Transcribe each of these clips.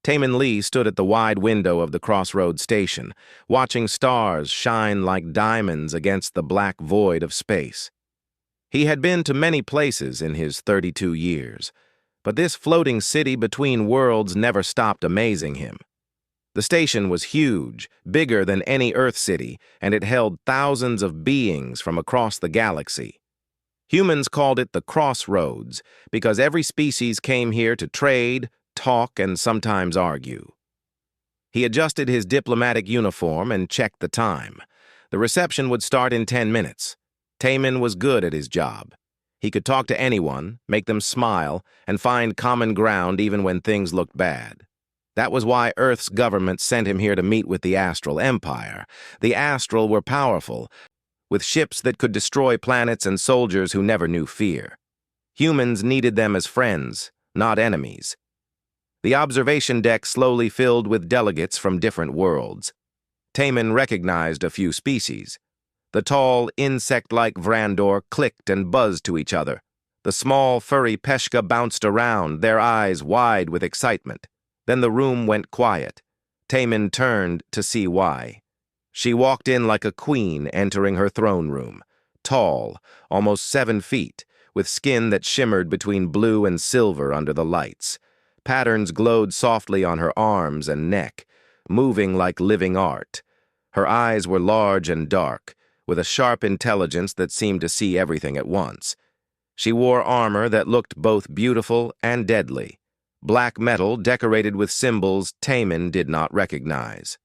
Taman Lee stood at the wide window of the Crossroads station, watching stars shine like diamonds against the black void of space. He had been to many places in his 32 years, but this floating city between worlds never stopped amazing him. The station was huge, bigger than any Earth city, and it held thousands of beings from across the galaxy. Humans called it the Crossroads because every species came here to trade, talk, and sometimes argue. He adjusted his diplomatic uniform and checked the time. The reception would start in 10 minutes. Taman was good at his job. He could talk to anyone, make them smile, and find common ground even when things looked bad. That was why Earth's government sent him here to meet with the Astral Empire. The Astral were powerful, with ships that could destroy planets and soldiers who never knew fear. Humans needed them as friends, not enemies. The observation deck slowly filled with delegates from different worlds. Taman recognized a few species. The tall, insect-like Vrandor clicked and buzzed to each other. The small, furry Peshka bounced around, their eyes wide with excitement. Then the room went quiet. Taman turned to see why. She walked in like a queen entering her throne room, tall, almost 7 feet, with skin that shimmered between blue and silver under the lights. Patterns glowed softly on her arms and neck, moving like living art. Her eyes were large and dark, with a sharp intelligence that seemed to see everything at once. She wore armor that looked both beautiful and deadly, black metal decorated with symbols Taman did not recognize.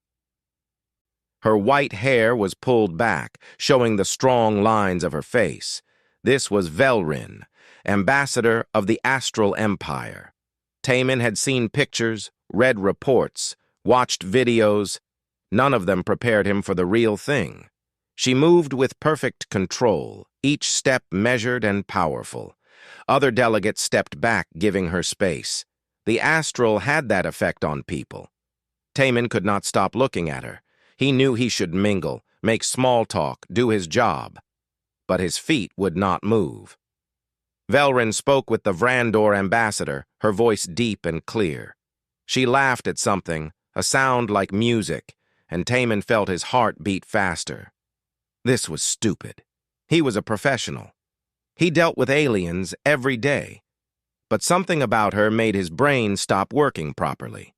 Her white hair was pulled back, showing the strong lines of her face. This was Velrin, ambassador of the Astral Empire. Taman had seen pictures, read reports, watched videos. None of them prepared him for the real thing. She moved with perfect control, each step measured and powerful. Other delegates stepped back, giving her space. The Astral had that effect on people. Taman could not stop looking at her. He knew he should mingle, make small talk, do his job. But his feet would not move. Velrin spoke with the Vrandor ambassador, her voice deep and clear. She laughed at something, a sound like music, and Taman felt his heart beat faster. This was stupid. He was a professional. He dealt with aliens every day. But something about her made his brain stop working properly.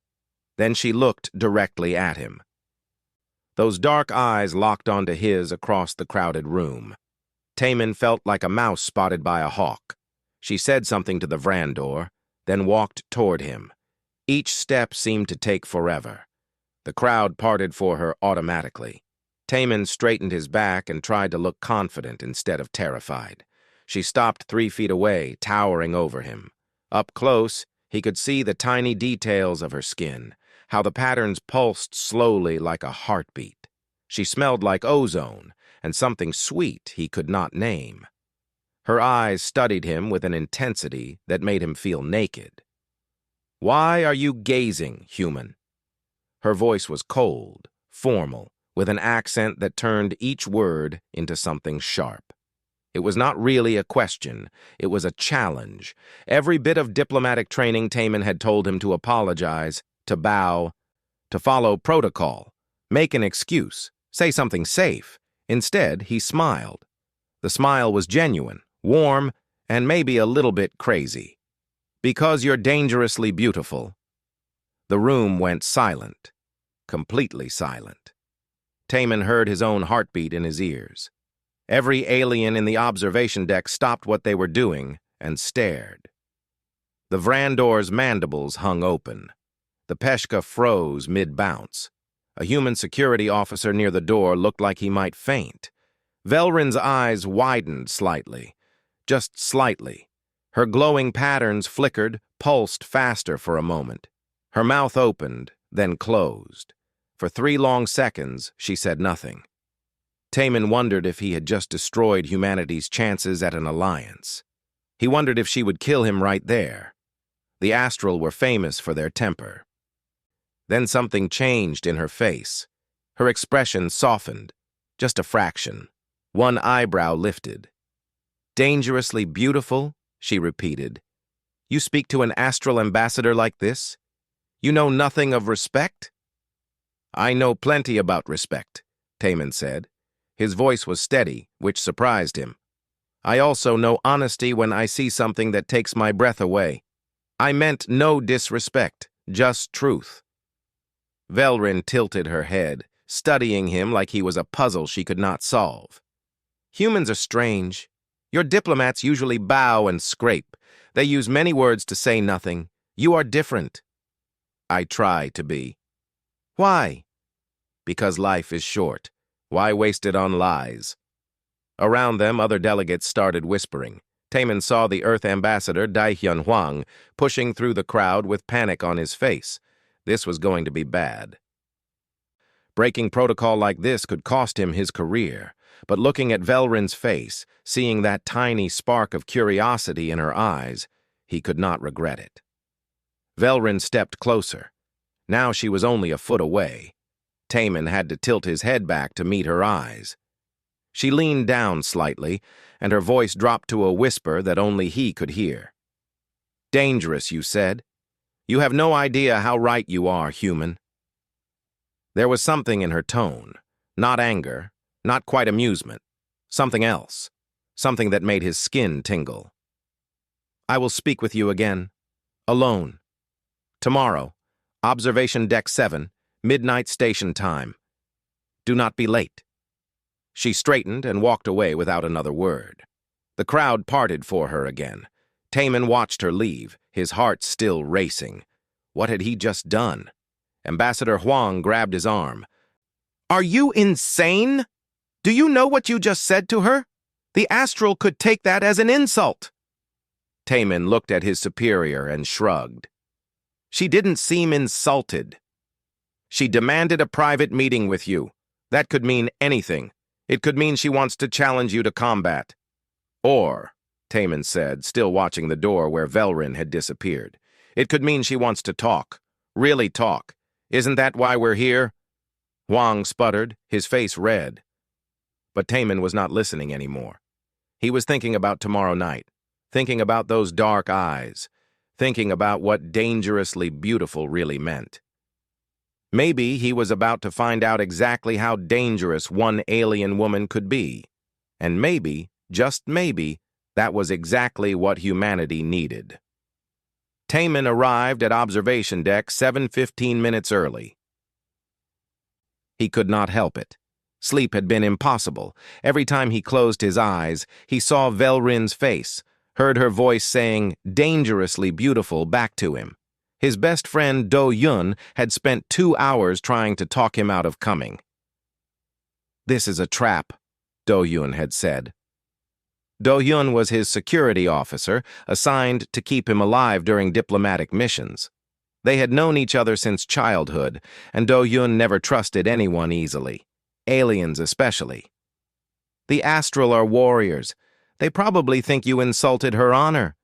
Then she looked directly at him. Those dark eyes locked onto his across the crowded room. Taman felt like a mouse spotted by a hawk. She said something to the Vrandor, then walked toward him. Each step seemed to take forever. The crowd parted for her automatically. Taman straightened his back and tried to look confident instead of terrified. She stopped 3 feet away, towering over him. Up close, he could see the tiny details of her skin, how the patterns pulsed slowly like a heartbeat. She smelled like ozone, and something sweet he could not name. Her eyes studied him with an intensity that made him feel naked. "Why are you gazing, human?" Her voice was cold, formal, with an accent that turned each word into something sharp. It was not really a question, it was a challenge. Every bit of diplomatic training Taman had told him to apologize, to bow, to follow protocol, make an excuse, say something safe. Instead, he smiled. The smile was genuine, warm, and maybe a little bit crazy. "Because you're dangerously beautiful." The room went silent, completely silent. Taman heard his own heartbeat in his ears. Every alien in the observation deck stopped what they were doing and stared. The Vrandor's mandibles hung open. The Peshka froze mid-bounce. A human security officer near the door looked like he might faint. Velrin's eyes widened slightly, just slightly. Her glowing patterns flickered, pulsed faster for a moment. Her mouth opened, then closed. For 3 long seconds, she said nothing. Taman wondered if he had just destroyed humanity's chances at an alliance. He wondered if she would kill him right there. The Astral were famous for their temper. Then something changed in her face. Her expression softened, just a fraction. One eyebrow lifted. "Dangerously beautiful?" she repeated. "You speak to an Astral ambassador like this? You know nothing of respect? I know plenty about respect, Taman said. His voice was steady, which surprised him. I also know honesty when I see something that takes my breath away. I meant no disrespect, just truth. Velrin tilted her head, studying him like he was a puzzle she could not solve. Humans are strange. Your diplomats usually bow and scrape. They use many words to say nothing. You are different. I try to be. Why? Because life is short. Why waste it on lies? Around them, other delegates started whispering. Taman saw the Earth ambassador, Daihyun Huang, pushing through the crowd with panic on his face. This was going to be bad. Breaking protocol like this could cost him his career, but looking at Velrin's face, seeing that tiny spark of curiosity in her eyes, he could not regret it. Velrin stepped closer. Now she was only a foot away. Taman had to tilt his head back to meet her eyes. She leaned down slightly, and her voice dropped to a whisper that only he could hear. Dangerous, you said. You have no idea how right you are, human. There was something in her tone, not anger, not quite amusement, something else, something that made his skin tingle. I will speak with you again, alone. Tomorrow, observation deck 7, midnight station time. Do not be late. She straightened and walked away without another word. The crowd parted for her again. Taman watched her leave, his heart still racing. What had he just done? Ambassador Huang grabbed his arm. Are you insane? Do you know what you just said to her? The astral could take that as an insult. Taman looked at his superior and shrugged. She didn't seem insulted. She demanded a private meeting with you. That could mean anything. It could mean she wants to challenge you to combat. Or, Taman said, still watching the door where Velrin had disappeared, it could mean she wants to talk. Really talk. Isn't that why we're here? Huang sputtered, his face red. But Taman was not listening anymore. He was thinking about tomorrow night, thinking about those dark eyes, thinking about what dangerously beautiful really meant. Maybe he was about to find out exactly how dangerous one alien woman could be. And maybe, just maybe, that was exactly what humanity needed. Taman arrived at observation deck 7:15 minutes early. He could not help it. Sleep had been impossible. Every time he closed his eyes, he saw Velrin's face, heard her voice saying, dangerously beautiful, back to him. His best friend Do Yun had spent 2 hours trying to talk him out of coming. This is a trap, Do Yun had said. Do Yun was his security officer, assigned to keep him alive during diplomatic missions. They had known each other since childhood, and Do Yun never trusted anyone easily, aliens especially. The Astral are warriors. They probably think you insulted her honor.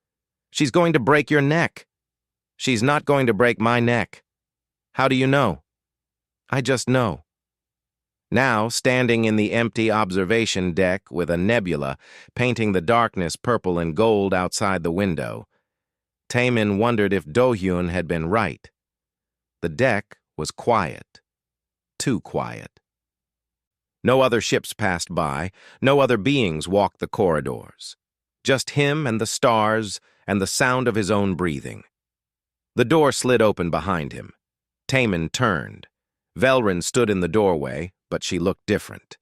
She's going to break your neck. She's not going to break my neck. How do you know? I just know. Now, standing in the empty observation deck with a nebula painting the darkness purple and gold outside the window, Taman wondered if Do-hyun had been right. The deck was quiet. Too quiet. No other ships passed by, no other beings walked the corridors. Just him and the stars and the sound of his own breathing. The door slid open behind him. Taman turned. Velrin stood in the doorway, but she looked different.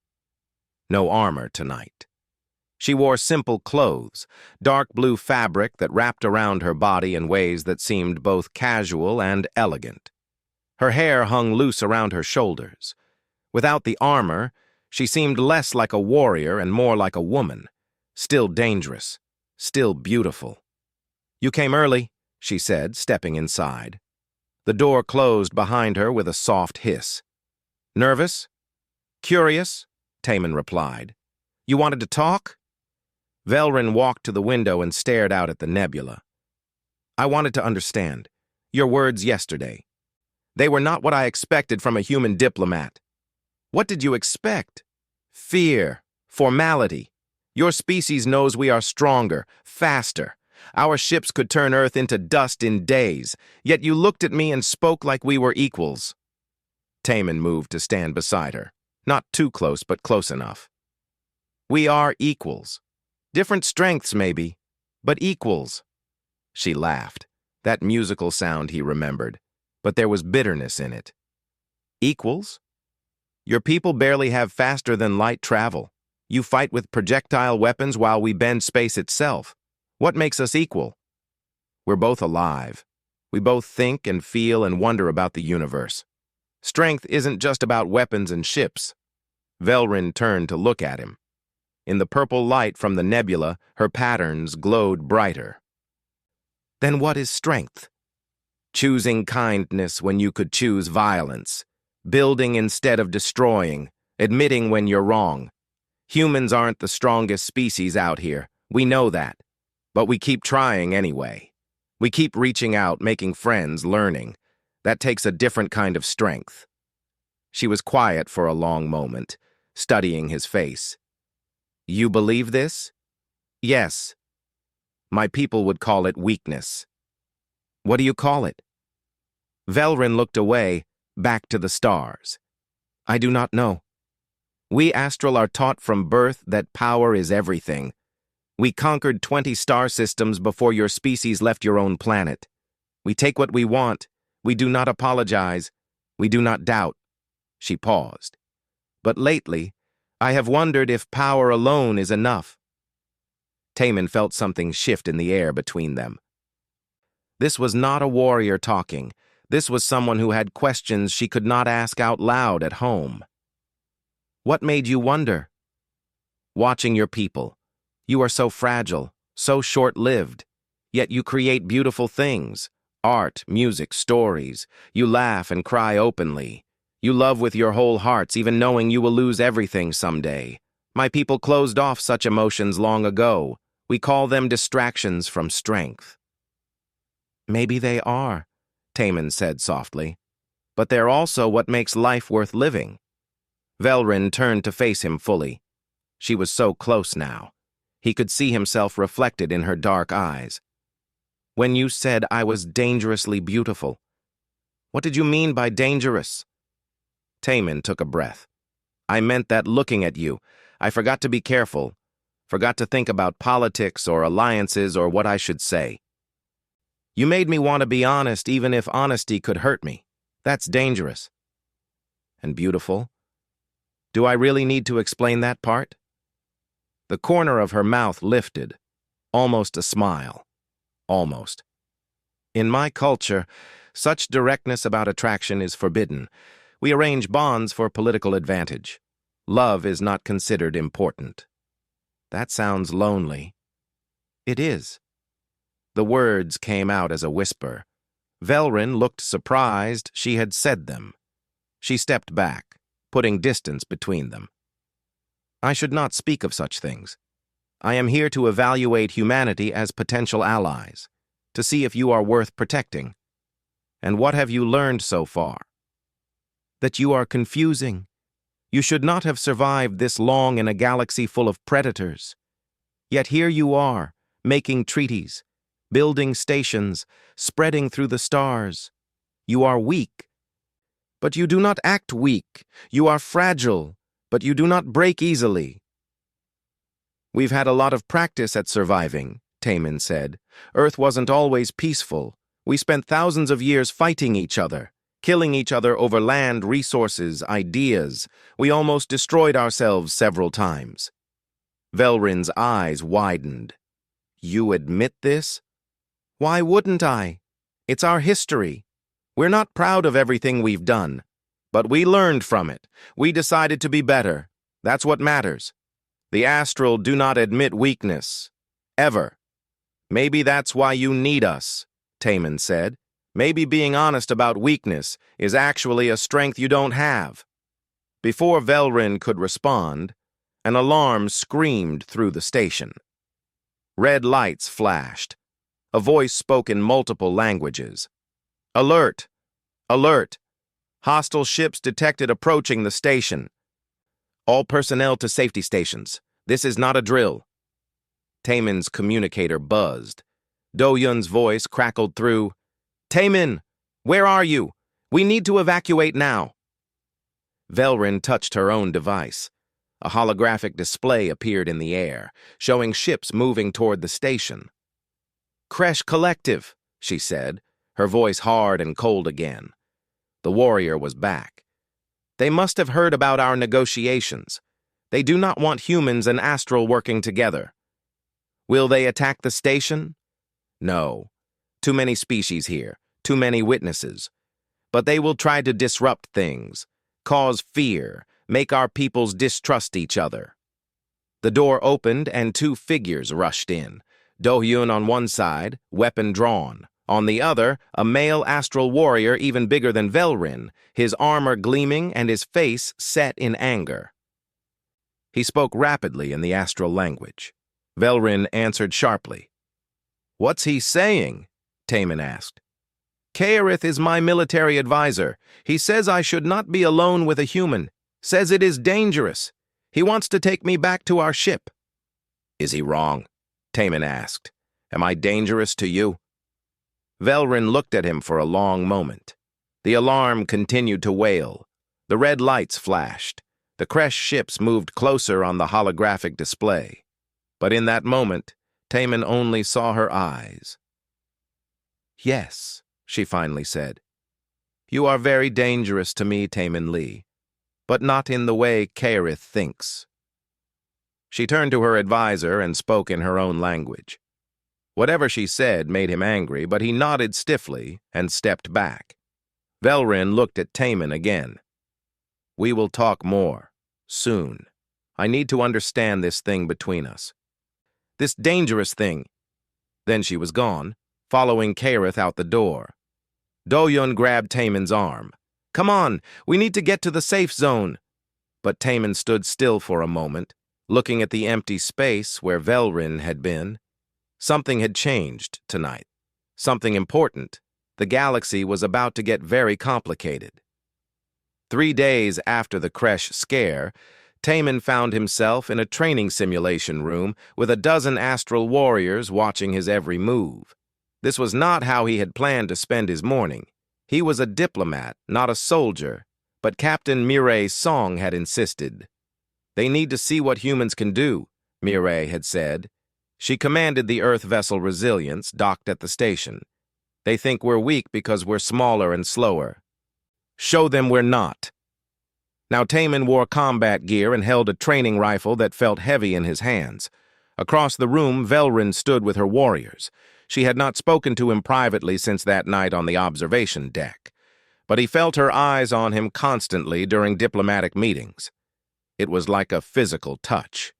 No armor tonight. She wore simple clothes, dark blue fabric that wrapped around her body in ways that seemed both casual and elegant. Her hair hung loose around her shoulders. Without the armor, she seemed less like a warrior and more like a woman, still dangerous, still beautiful. You came early, she said, stepping inside. The door closed behind her with a soft hiss. Nervous? Curious? Taman replied. You wanted to talk? Velrin walked to the window and stared out at the nebula. I wanted to understand. Your words yesterday. They were not what I expected from a human diplomat. What did you expect? Fear. Formality. Your species knows we are stronger, faster. Our ships could turn Earth into dust in days, yet you looked at me and spoke like we were equals. Taman moved to stand beside her. Not too close, but close enough. We are equals. Different strengths, maybe, but equals. She laughed, that musical sound he remembered, but there was bitterness in it. Equals? Your people barely have faster-than-light travel. You fight with projectile weapons while we bend space itself. What makes us equal? We're both alive. We both think and feel and wonder about the universe. Strength isn't just about weapons and ships. Velrin turned to look at him. In the purple light from the nebula, her patterns glowed brighter. Then what is strength? Choosing kindness when you could choose violence. Building instead of destroying. Admitting when you're wrong. Humans aren't the strongest species out here. We know that. But we keep trying anyway. We keep reaching out, making friends, learning. That takes a different kind of strength. She was quiet for a long moment, studying his face. You believe this? Yes. My people would call it weakness. What do you call it? Velrin looked away, back to the stars. I do not know. We astral are taught from birth that power is everything. We conquered 20 star systems before your species left your own planet. We take what we want. We do not apologize. We do not doubt. She paused. But lately, I have wondered if power alone is enough. Taman felt something shift in the air between them. This was not a warrior talking. This was someone who had questions she could not ask out loud at home. What made you wonder? Watching your people. You are so fragile, so short-lived. Yet you create beautiful things. Art, music, stories. You laugh and cry openly. You love with your whole hearts, even knowing you will lose everything someday. My people closed off such emotions long ago. We call them distractions from strength. Maybe they are, Taman said softly. But they're also what makes life worth living. Velrin turned to face him fully. She was so close now. He could see himself reflected in her dark eyes. When you said I was dangerously beautiful, what did you mean by dangerous? Taman took a breath. I meant that looking at you, I forgot to be careful, forgot to think about politics or alliances or what I should say. You made me want to be honest even if honesty could hurt me. That's dangerous. And beautiful? Do I really need to explain that part? The corner of her mouth lifted, almost a smile. Almost. In my culture, such directness about attraction is forbidden. We arrange bonds for political advantage. Love is not considered important. That sounds lonely. It is. The words came out as a whisper. Velrin looked surprised she had said them. She stepped back, putting distance between them. I should not speak of such things. I am here to evaluate humanity as potential allies, to see if you are worth protecting. And what have you learned so far? That you are confusing. You should not have survived this long in a galaxy full of predators. Yet here you are, making treaties, building stations, spreading through the stars. You are weak. But you do not act weak. You are fragile, but you do not break easily. We've had a lot of practice at surviving, Taman said. Earth wasn't always peaceful. We spent thousands of years fighting each other, killing each other over land, resources, ideas. We almost destroyed ourselves several times. Velrin's eyes widened. You admit this? Why wouldn't I? It's our history. We're not proud of everything we've done. But we learned from it. We decided to be better. That's what matters. The astral do not admit weakness. Ever. Maybe that's why you need us, Taman said. Maybe being honest about weakness is actually a strength you don't have. Before Velrin could respond, an alarm screamed through the station. Red lights flashed. A voice spoke in multiple languages. Alert! Alert! Hostile ships detected approaching the station. All personnel to safety stations. This is not a drill. Taman's communicator buzzed. Do-Yun's voice crackled through. Taemin, where are you? We need to evacuate now. Velrin touched her own device. A holographic display appeared in the air, showing ships moving toward the station. Kresh Collective, she said, her voice hard and cold again. The warrior was back. They must have heard about our negotiations. They do not want humans and Astral working together. Will they attack the station? No. Too many species here, too many witnesses. But they will try to disrupt things, cause fear, make our peoples distrust each other. The door opened and two figures rushed in. Do-Yun on one side, weapon drawn. On the other, a male astral warrior even bigger than Velrin, his armor gleaming and his face set in anger. He spoke rapidly in the astral language. Velrin answered sharply. What's he saying? Taemin asked. Kaerith is my military advisor. He says I should not be alone with a human. Says it is dangerous. He wants to take me back to our ship. Is he wrong? Taemin asked. Am I dangerous to you? Velrin looked at him for a long moment. The alarm continued to wail. The red lights flashed. The Kresh ships moved closer on the holographic display. But in that moment, Taemin only saw her eyes. Yes, she finally said. You are very dangerous to me, Taemin Lee, but not in the way Kaerith thinks. She turned to her advisor and spoke in her own language. Whatever she said made him angry, but he nodded stiffly and stepped back. Velrin looked at Taemin again. We will talk more, soon. I need to understand this thing between us. This dangerous thing. Then she was gone, following Kaerith out the door. Do-Yun grabbed Taemin's arm. Come on, we need to get to the safe zone. But Taemin stood still for a moment, looking at the empty space where Velrin had been. Something had changed tonight. Something important. The galaxy was about to get very complicated. 3 days after the Kresh scare, Taemin found himself in a training simulation room with a dozen astral warriors watching his every move. This was not how he had planned to spend his morning. He was a diplomat, not a soldier, but Captain Mirai's song had insisted. They need to see what humans can do, Mirai had said. She commanded the Earth vessel Resilience, docked at the station. They think we're weak because we're smaller and slower. Show them we're not. Now Taemin wore combat gear and held a training rifle that felt heavy in his hands. Across the room, Velrin stood with her warriors. She had not spoken to him privately since that night on the observation deck, but he felt her eyes on him constantly during diplomatic meetings. It was like a physical touch.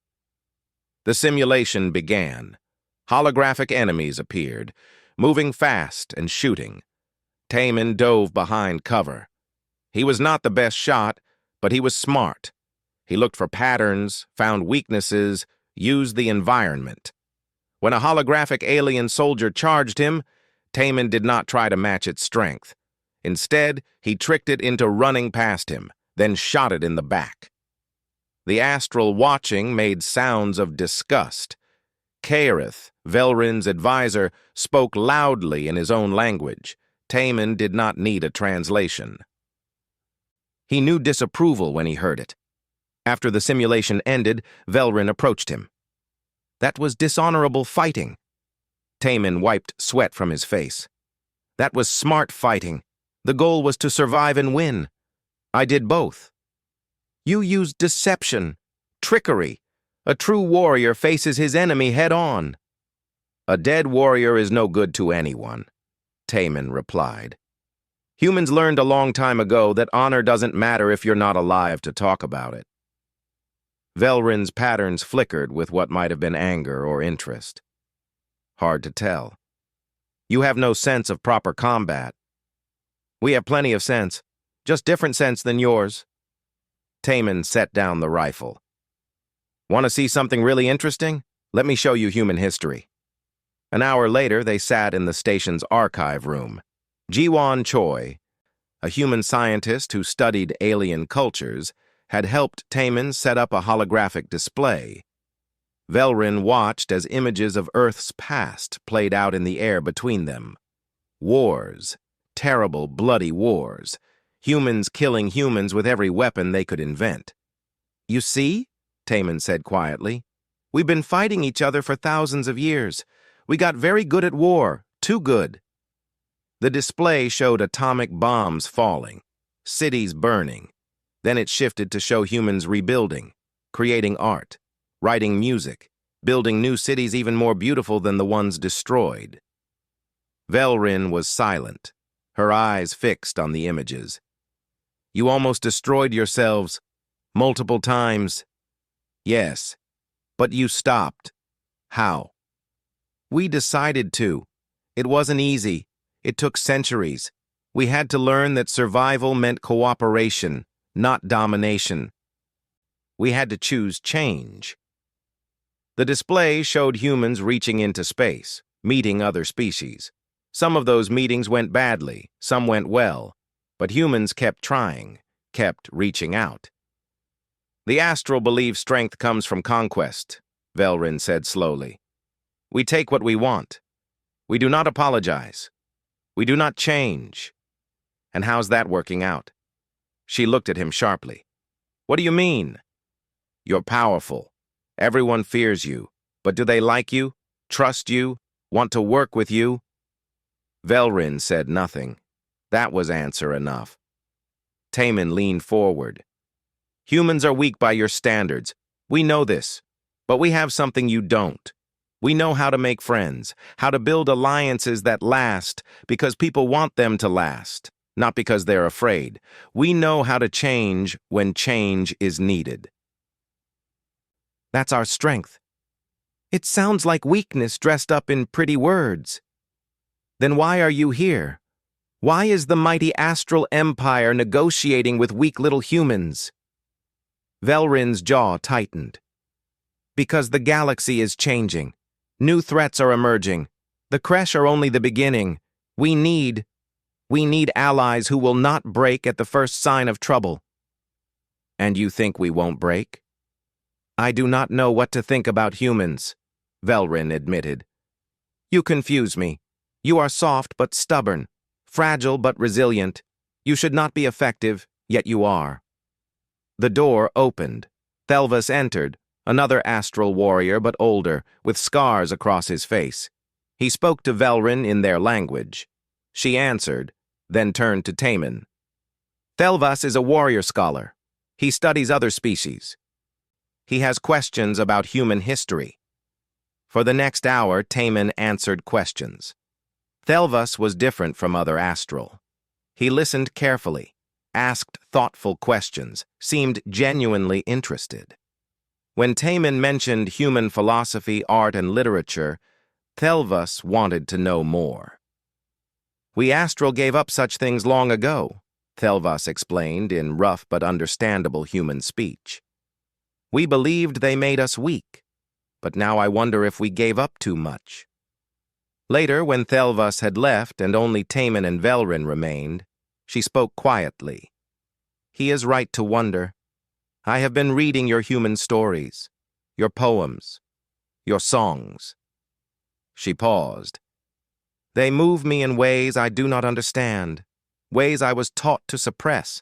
The simulation began. Holographic enemies appeared, moving fast and shooting. Taemin dove behind cover. He was not the best shot, but he was smart. He looked for patterns, found weaknesses, used the environment. When a holographic alien soldier charged him, Taemin did not try to match its strength. Instead, he tricked it into running past him, then shot it in the back. The astral watching made sounds of disgust. Kaerith, Velrin's advisor, spoke loudly in his own language. Taemin did not need a translation. He knew disapproval when he heard it. After the simulation ended, Velrin approached him. That was dishonorable fighting. Taemin wiped sweat from his face. That was smart fighting. The goal was to survive and win. I did both. You used deception, trickery. A true warrior faces his enemy head-on. A dead warrior is no good to anyone, Taemin replied. Humans learned a long time ago that honor doesn't matter if you're not alive to talk about it. Velrin's patterns flickered with what might have been anger or interest. Hard to tell. You have no sense of proper combat. We have plenty of sense, just different sense than yours. Taemin set down the rifle. Want to see something really interesting? Let me show you human history. An hour later, they sat in the station's archive room. Jiwon Choi, a human scientist who studied alien cultures, had helped Taemin set up a holographic display. Velrin watched as images of Earth's past played out in the air between them. Wars. Terrible, bloody wars. Humans killing humans with every weapon they could invent. "You see?" Taman said quietly. "We've been fighting each other for thousands of years. We got very good at war, too good." The display showed atomic bombs falling, cities burning. Then it shifted to show humans rebuilding, creating art, writing music, building new cities even more beautiful than the ones destroyed. Velrin was silent, her eyes fixed on the images. "You almost destroyed yourselves, multiple times." "Yes, but you stopped." "How?" "We decided to. It wasn't easy. It took centuries. We had to learn that survival meant cooperation, not domination. We had to choose change." The display showed humans reaching into space, meeting other species. Some of those meetings went badly, some went well, but humans kept trying, kept reaching out. "The astral believe strength comes from conquest," Velrin said slowly. "We take what we want. We do not apologize. We do not change. And how's that working out?" She looked at him sharply. "What do you mean?" "You're powerful. Everyone fears you. But do they like you, trust you, want to work with you?" Velrin said nothing. That was answer enough. Taman leaned forward. "Humans are weak by your standards. We know this. But we have something you don't. We know how to make friends, how to build alliances that last because people want them to last, not because they're afraid. We know how to change when change is needed." "That's our strength." "It sounds like weakness dressed up in pretty words." "Then why are you here? Why is the mighty astral empire negotiating with weak little humans?" Velrin's jaw tightened. "Because the galaxy is changing. New threats are emerging. The Kresh are only the beginning. We need allies who will not break at the first sign of trouble." "And you think we won't break?" "I do not know what to think about humans," Velrin admitted. "You confuse me. You are soft but stubborn, fragile but resilient. You should not be effective, yet you are." The door opened. Thelvas entered, another astral warrior but older, with scars across his face. He spoke to Velrin in their language. She answered, then turned to Taman. "Thelvas is a warrior scholar. He studies other species. He has questions about human history." For the next hour, Taman answered questions. Thelvas was different from other astral. He listened carefully, asked thoughtful questions, seemed genuinely interested. When Taman mentioned human philosophy, art, and literature, Thelvas wanted to know more. "We astral gave up such things long ago," Thelvas explained in rough but understandable human speech. "We believed they made us weak, but now I wonder if we gave up too much." Later, when Thelvas had left and only Taman and Velrin remained, she spoke quietly. "He is right to wonder. I have been reading your human stories, your poems, your songs." She paused. "They move me in ways I do not understand, ways I was taught to suppress."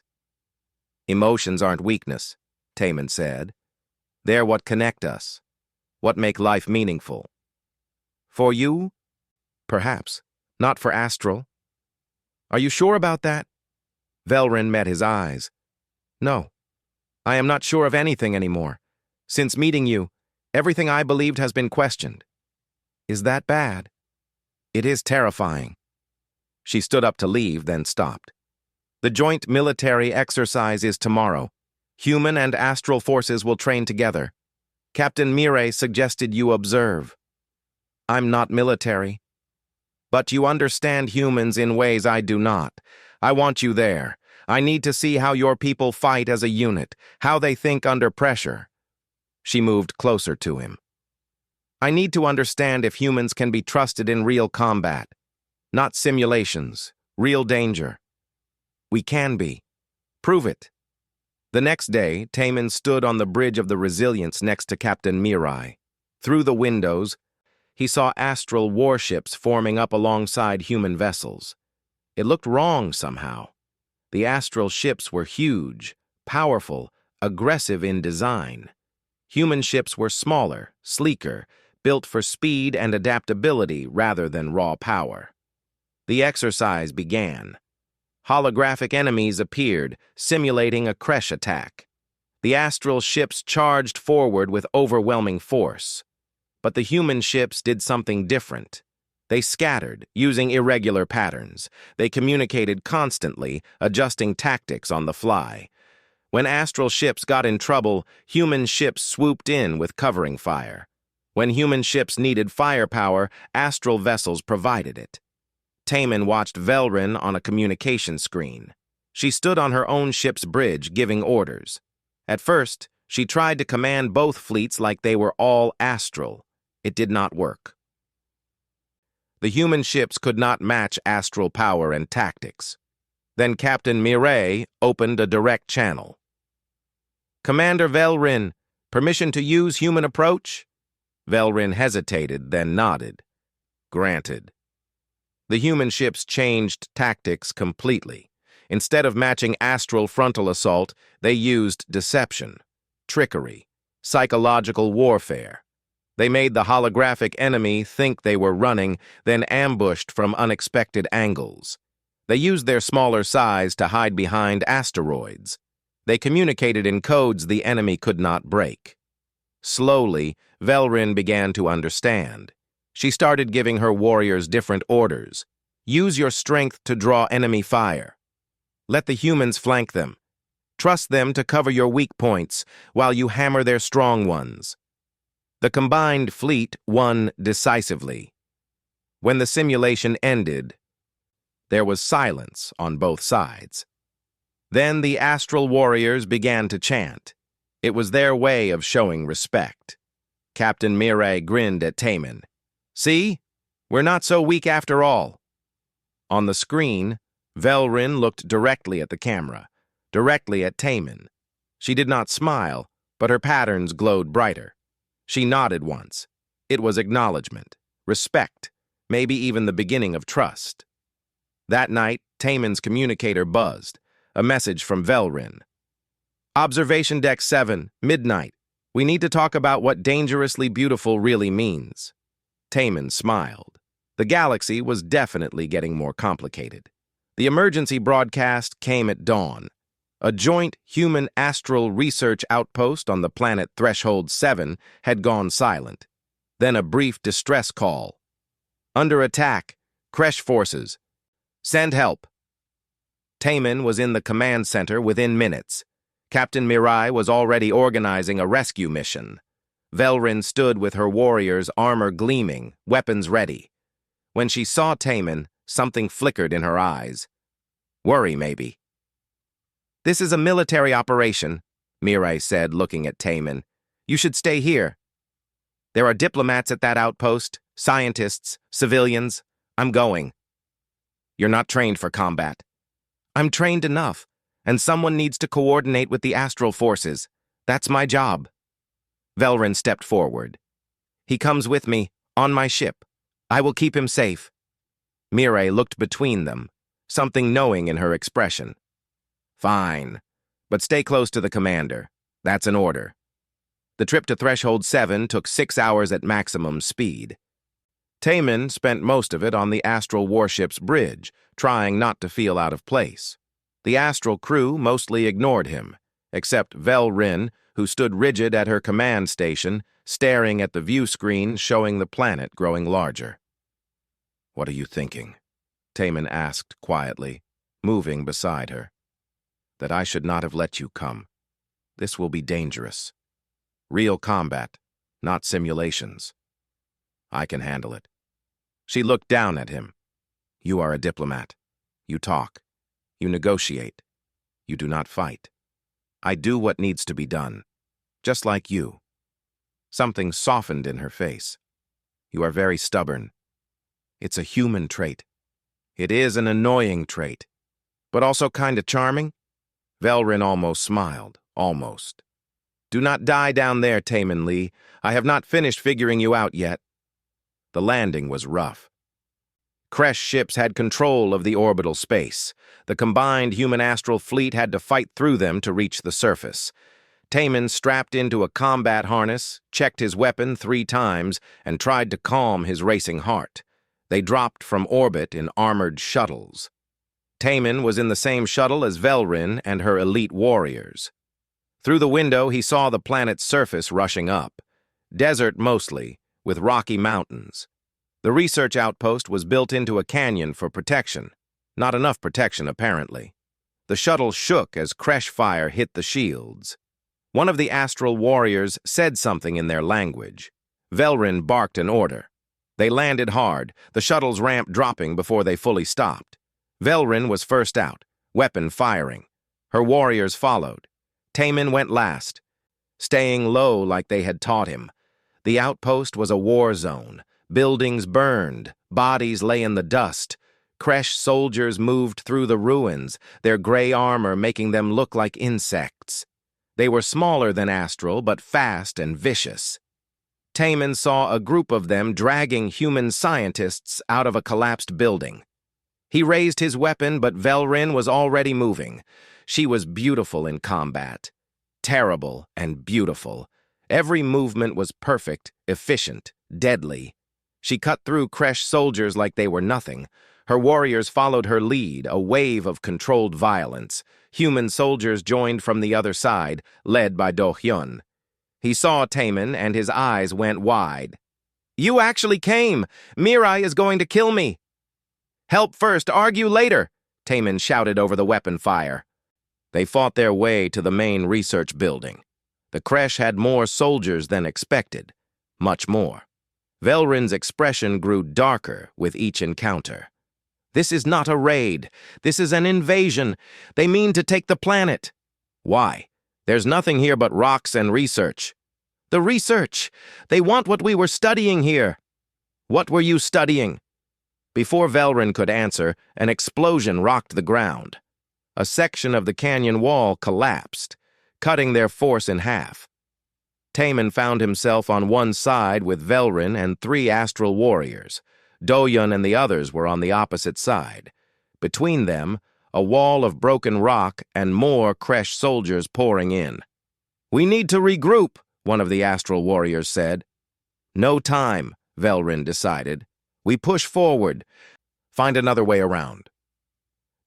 "Emotions aren't weakness," Taman said. "They're what connect us, what make life meaningful. For you? Perhaps. Not for astral." "Are you sure about that?" Velrin met his eyes. "No. I am not sure of anything anymore. Since meeting you, everything I believed has been questioned." "Is that bad?" "It is terrifying." She stood up to leave, then stopped. "The joint military exercise is tomorrow. Human and astral forces will train together. Captain Mire suggested you observe." "I'm not military." "But you understand humans in ways I do not. I want you there. I need to see how your people fight as a unit, how they think under pressure." She moved closer to him. "I need to understand if humans can be trusted in real combat. Not simulations, real danger." "We can be. Prove it." The next day, Taman stood on the bridge of the Resilience next to Captain Mirai. Through the windows, he saw astral warships forming up alongside human vessels. It looked wrong somehow. The astral ships were huge, powerful, aggressive in design. Human ships were smaller, sleeker, built for speed and adaptability rather than raw power. The exercise began. Holographic enemies appeared, simulating a crash attack. The astral ships charged forward with overwhelming force. But the human ships did something different. They scattered, using irregular patterns. They communicated constantly, adjusting tactics on the fly. When astral ships got in trouble, human ships swooped in with covering fire. When human ships needed firepower, astral vessels provided it. Taman watched Velrin on a communication screen. She stood on her own ship's bridge, giving orders. At first, she tried to command both fleets like they were all astral. It did not work. The human ships could not match astral power and tactics. Then Captain Mireille opened a direct channel. "Commander Velrin, permission to use human approach?" Velrin hesitated, then nodded. "Granted." The human ships changed tactics completely. Instead of matching astral frontal assault, they used deception, trickery, psychological warfare. They made the holographic enemy think they were running, then ambushed from unexpected angles. They used their smaller size to hide behind asteroids. They communicated in codes the enemy could not break. Slowly, Velrin began to understand. She started giving her warriors different orders. Use your strength to draw enemy fire. Let the humans flank them. Trust them to cover your weak points while you hammer their strong ones. The combined fleet won decisively. When the simulation ended, there was silence on both sides. Then the astral warriors began to chant. It was their way of showing respect. Captain Mireille grinned at Taman. "See? We're not so weak after all." On the screen, Velrin looked directly at the camera, directly at Taman. She did not smile, but her patterns glowed brighter. She nodded once. It was acknowledgement, respect, maybe even the beginning of trust. That night, Taman's communicator buzzed, a message from Velrin. "Observation Deck 7, midnight. We need to talk about what dangerously beautiful really means." Taman smiled. The galaxy was definitely getting more complicated. The emergency broadcast came at dawn. A joint human astral research outpost on the planet Threshold 7 had gone silent. Then a brief distress call. "Under attack. Kresh forces. Send help." Taman was in the command center within minutes. Captain Mireille was already organizing a rescue mission. Velrin stood with her warriors, armor gleaming, weapons ready. When she saw Taman, something flickered in her eyes. Worry, maybe. "This is a military operation," Mireille said, looking at Taman. "You should stay here. There are diplomats at that outpost, scientists, civilians. I'm going." "You're not trained for combat." "I'm trained enough, and someone needs to coordinate with the astral forces. That's my job." Velrin stepped forward. "He comes with me, on my ship. I will keep him safe." Mireille looked between them, something knowing in her expression. "Fine, but stay close to the commander. That's an order." The trip to Threshold 7 took 6 hours at maximum speed. Taman spent most of it on the astral warship's bridge, trying not to feel out of place. The astral crew mostly ignored him, except Velrin, who stood rigid at her command station, staring at the view screen showing the planet growing larger. "What are you thinking?" Taman asked quietly, moving beside her. "That I should not have let you come. This will be dangerous. Real combat, not simulations. I can handle it." She looked down at him. "You are a diplomat. You talk. You negotiate. You do not fight. I do what needs to be done. Just like you." Something softened in her face. "You are very stubborn. It's a human trait. It is an annoying trait, but also kinda charming." Velrin almost smiled, almost. Do not die down there, Taman Lee. I have not finished figuring you out yet. The landing was rough. Kresh ships had control of the orbital space. The combined human-astral fleet had to fight through them to reach the surface. Taman strapped into a combat harness, checked his weapon 3 times, and tried to calm his racing heart. They dropped from orbit in armored shuttles. Taman was in the same shuttle as Velrin and her elite warriors. Through the window, he saw the planet's surface rushing up. Desert mostly, with rocky mountains. The research outpost was built into a canyon for protection. Not enough protection, apparently. The shuttle shook as Kresh fire hit the shields. One of the astral warriors said something in their language. Velrin barked an order. They landed hard, the shuttle's ramp dropping before they fully stopped. Velrin was first out, weapon firing. Her warriors followed. Taman went last, staying low like they had taught him. The outpost was a war zone. Buildings burned, bodies lay in the dust. Kresh soldiers moved through the ruins, their gray armor making them look like insects. They were smaller than Astral, but fast and vicious. Taman saw a group of them dragging human scientists out of a collapsed building. He raised his weapon, but Velrin was already moving. She was beautiful in combat. Terrible and beautiful. Every movement was perfect, efficient, deadly. She cut through Kresh soldiers like they were nothing. Her warriors followed her lead, a wave of controlled violence. Human soldiers joined from the other side, led by Do-hyun. He saw Taman, and his eyes went wide. "You actually came! Mirai is going to kill me!" "Help first, argue later!" Taman shouted over the weapon fire. They fought their way to the main research building. The Kresh had more soldiers than expected. Much more. Velrin's expression grew darker with each encounter. "This is not a raid. This is an invasion. They mean to take the planet." "Why? There's nothing here but rocks and research." "The research! They want what we were studying here." "What were you studying?" Before Velrin could answer, an explosion rocked the ground. A section of the canyon wall collapsed, cutting their force in half. Taman found himself on one side with Velrin and 3 astral warriors. Do-hyun and the others were on the opposite side. Between them, a wall of broken rock and more Kresh soldiers pouring in. "We need to regroup," one of the astral warriors said. "No time," Velrin decided. "We push forward. Find another way around."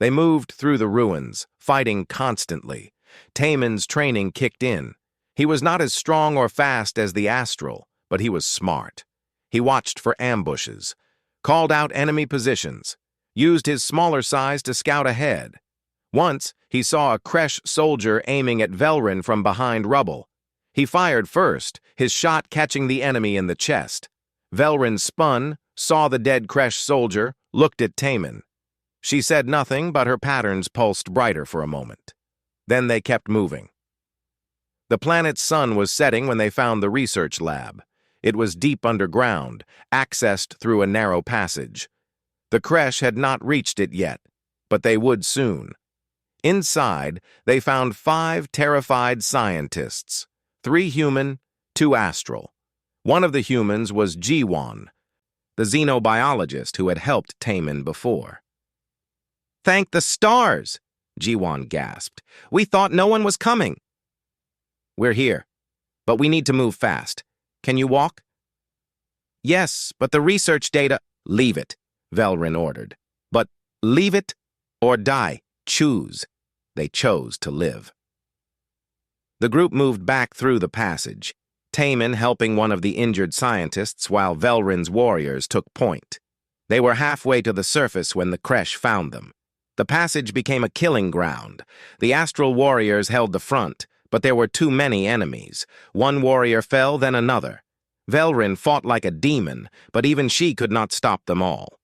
They moved through the ruins, fighting constantly. Taman's training kicked in. He was not as strong or fast as the astral, but he was smart. He watched for ambushes, called out enemy positions, used his smaller size to scout ahead. Once, he saw a Kresh soldier aiming at Velrin from behind rubble. He fired first, his shot catching the enemy in the chest. Velrin spun, saw the dead Kresh soldier, looked at Taman. She said nothing, but her patterns pulsed brighter for a moment. Then they kept moving. The planet's sun was setting when they found the research lab. It was deep underground, accessed through a narrow passage. The Kresh had not reached it yet, but they would soon. Inside, they found 5 terrified scientists, 3 human, 2 astral. One of the humans was Ji-won, the xenobiologist who had helped Taman before. "Thank the stars!" Ji-won gasped. "We thought no one was coming." "We're here, but we need to move fast. Can you walk?" "Yes, but the research data—" "Leave it," Velrin ordered. "But leave it or die. Choose." They chose to live. The group moved back through the passage, Taman helping one of the injured scientists while Velrin's warriors took point. They were halfway to the surface when the Kresh found them. The passage became a killing ground. The astral warriors held the front, but there were too many enemies. One warrior fell, then another. Velrin fought like a demon, but even she could not stop them all.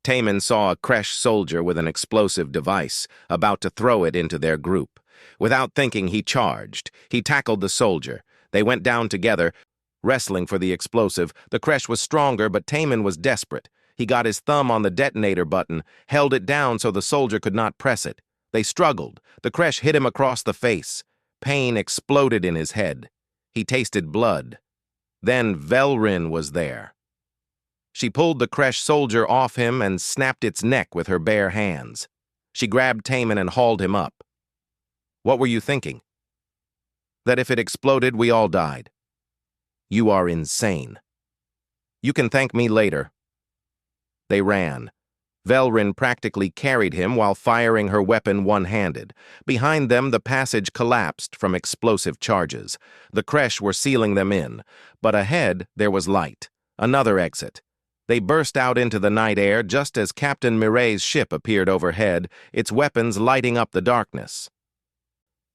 Taman saw a Kresh soldier with an explosive device, about to throw it into their group. Without thinking, he charged. He tackled the soldier. They went down together, wrestling for the explosive. The Kresh was stronger, but Taman was desperate. He got his thumb on the detonator button, held it down so the soldier could not press it. They struggled. The Kresh hit him across the face. Pain exploded in his head. He tasted blood. Then Velrin was there. She pulled the Kresh soldier off him and snapped its neck with her bare hands. She grabbed Taman and hauled him up. What were you thinking? That if it exploded, we all died. You are insane. You can thank me later. They ran. Velrin practically carried him while firing her weapon one-handed. Behind them, the passage collapsed from explosive charges. The Kresh were sealing them in. But ahead, there was light. Another exit. They burst out into the night air just as Captain Mireille's ship appeared overhead, its weapons lighting up the darkness.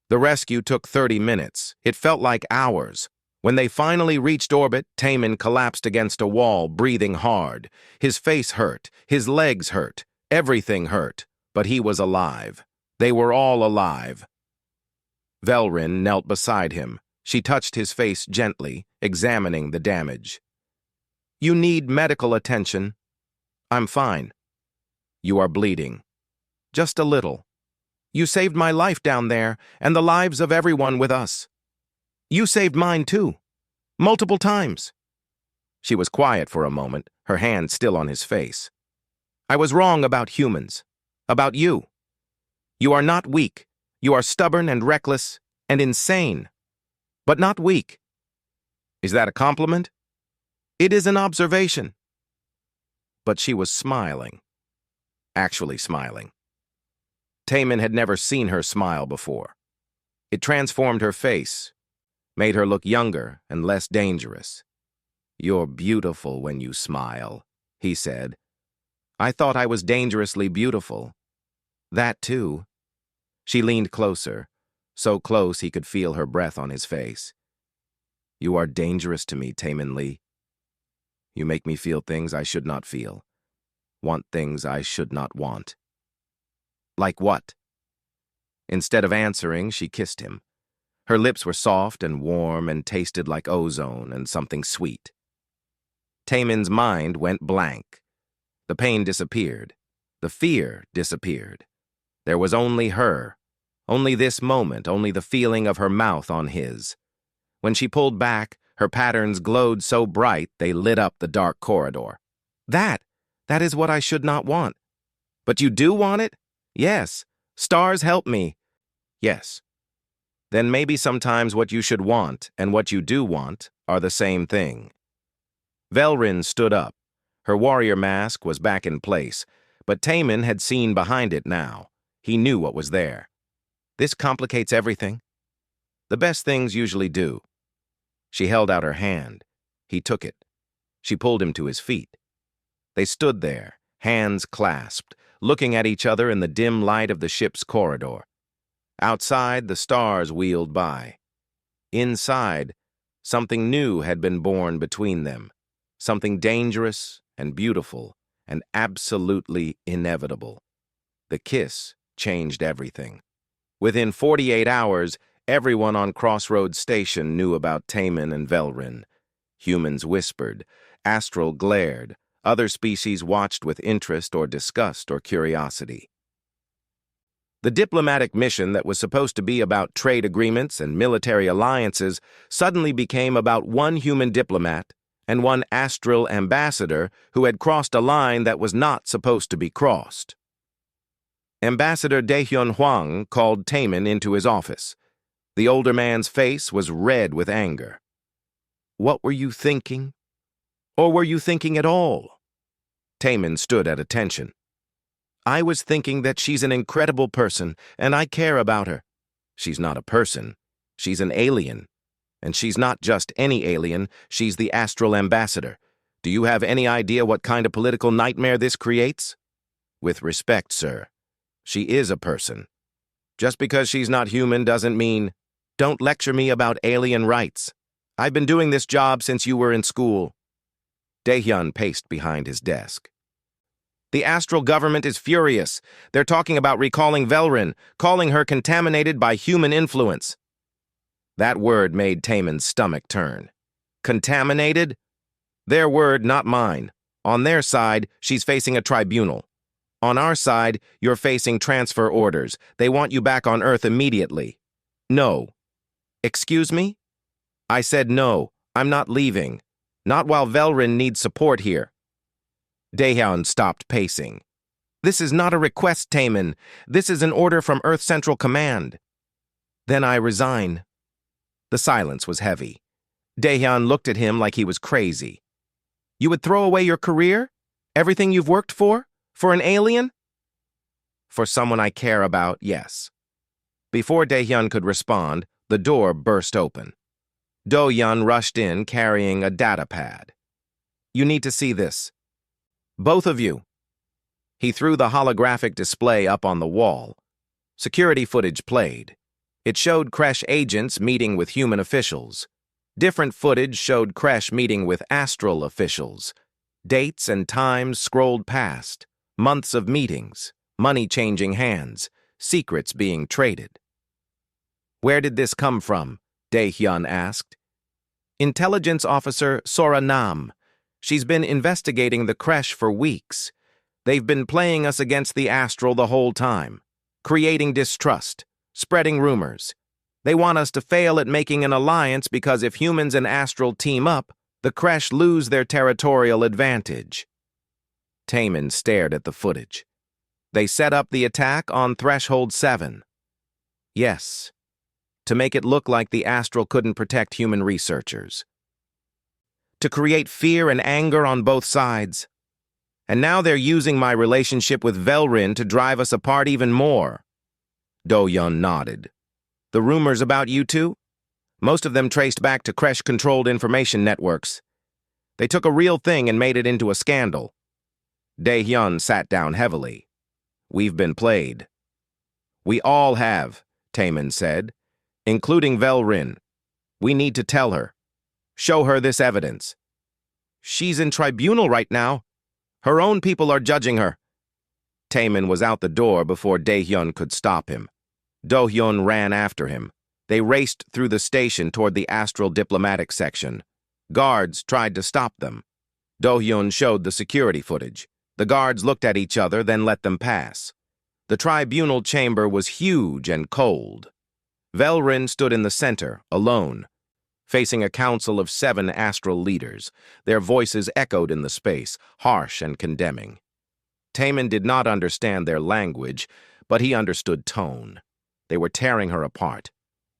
The rescue took 30 minutes. It felt like hours. When they finally reached orbit, Taman collapsed against a wall, breathing hard. His face hurt. His legs hurt. Everything hurt. But he was alive. They were all alive. Velrin knelt beside him. She touched his face gently, examining the damage. You need medical attention. I'm fine. You are bleeding. Just a little. You saved my life down there, and the lives of everyone with us. You saved mine too. Multiple times. She was quiet for a moment, her hand still on his face. I was wrong about humans. About you. You are not weak. You are stubborn and reckless and insane. But not weak. Is that a compliment? It is an observation. But she was smiling. Actually smiling. Taman had never seen her smile before. It transformed her face, made her look younger and less dangerous. You're beautiful when you smile, he said. I thought I was dangerously beautiful. That too. She leaned closer, so close he could feel her breath on his face. You are dangerous to me, Taman Lee. You make me feel things I should not feel, want things I should not want. Like what? Instead of answering, she kissed him. Her lips were soft and warm and tasted like ozone and something sweet. Taman's mind went blank. The pain disappeared. The fear disappeared. There was only her. Only this moment, only the feeling of her mouth on his. When she pulled back, her patterns glowed so bright they lit up the dark corridor. That is what I should not want. But you do want it? Yes. Stars help me. Yes. Then maybe sometimes what you should want and what you do want are the same thing. Velrin stood up. Her warrior mask was back in place, but Taman had seen behind it now. He knew what was there. This complicates everything. The best things usually do. She held out her hand. He took it. She pulled him to his feet. They stood there, hands clasped, looking at each other in the dim light of the ship's corridor. Outside, the stars wheeled by. Inside, something new had been born between them, something dangerous and beautiful and absolutely inevitable. The kiss changed everything. Within 48 hours, everyone on Crossroads Station knew about Taman and Velrin. Humans whispered, Astral glared, other species watched with interest or disgust or curiosity. The diplomatic mission that was supposed to be about trade agreements and military alliances suddenly became about one human diplomat and one astral ambassador who had crossed a line that was not supposed to be crossed. Ambassador Daehyun Hwang called Taman into his office. The older man's face was red with anger. What were you thinking? Or were you thinking at all? Taman stood at attention. I was thinking that she's an incredible person, and I care about her. She's not a person. She's an alien. And she's not just any alien, she's the astral ambassador. Do you have any idea what kind of political nightmare this creates? With respect, sir, she is a person. Just because she's not human doesn't mean... Don't lecture me about alien rights. I've been doing this job since you were in school. Daehyun paced behind his desk. The astral government is furious. They're talking about recalling Velrin, calling her contaminated by human influence. That word made Taman's stomach turn. Contaminated? Their word, not mine. On their side, she's facing a tribunal. On our side, you're facing transfer orders. They want you back on Earth immediately. No, Excuse me? I said no, I'm not leaving. Not while Velrin needs support here. Daehyun stopped pacing. This is not a request, Taemin. This is an order from Earth Central Command. Then I resign. The silence was heavy. Daehyun looked at him like he was crazy. You would throw away your career? Everything you've worked for? For an alien? For someone I care about, yes. Before Daehyun could respond, the door burst open. Do-hyun rushed in carrying a data pad. You need to see this. Both of you. He threw the holographic display up on the wall. Security footage played. It showed Kresh agents meeting with human officials. Different footage showed Kresh meeting with astral officials. Dates and times scrolled past. Months of meetings, money changing hands, secrets being traded. Where did this come from? Daehyun asked. Intelligence Officer Sora Nam. She's been investigating the Kresh for weeks. They've been playing us against the astral the whole time, creating distrust, spreading rumors. They want us to fail at making an alliance because if humans and astral team up, the Kresh lose their territorial advantage. Taemin stared at the footage. They set up the attack on Threshold 7. Yes, to make it look like the astral couldn't protect human researchers. To create fear and anger on both sides. And now they're using my relationship with Velrin to drive us apart even more. Do-hyun nodded. The rumors about you two? Most of them traced back to Kresh-controlled information networks. They took a real thing and made it into a scandal. Daehyun sat down heavily. We've been played. We all have, Taemin said, including Velrin. We need to tell her. Show her this evidence. She's in tribunal right now. Her own people are judging her. Taemin was out the door before Daehyun could stop him. Do-hyun ran after him. They raced through the station toward the astral diplomatic section. Guards tried to stop them. Do-hyun showed the security footage. The guards looked at each other, then let them pass. The tribunal chamber was huge and cold. Velrin stood in the center, alone, facing a council of 7 astral leaders. Their voices echoed in the space, harsh and condemning. Taemin did not understand their language, but he understood tone. They were tearing her apart.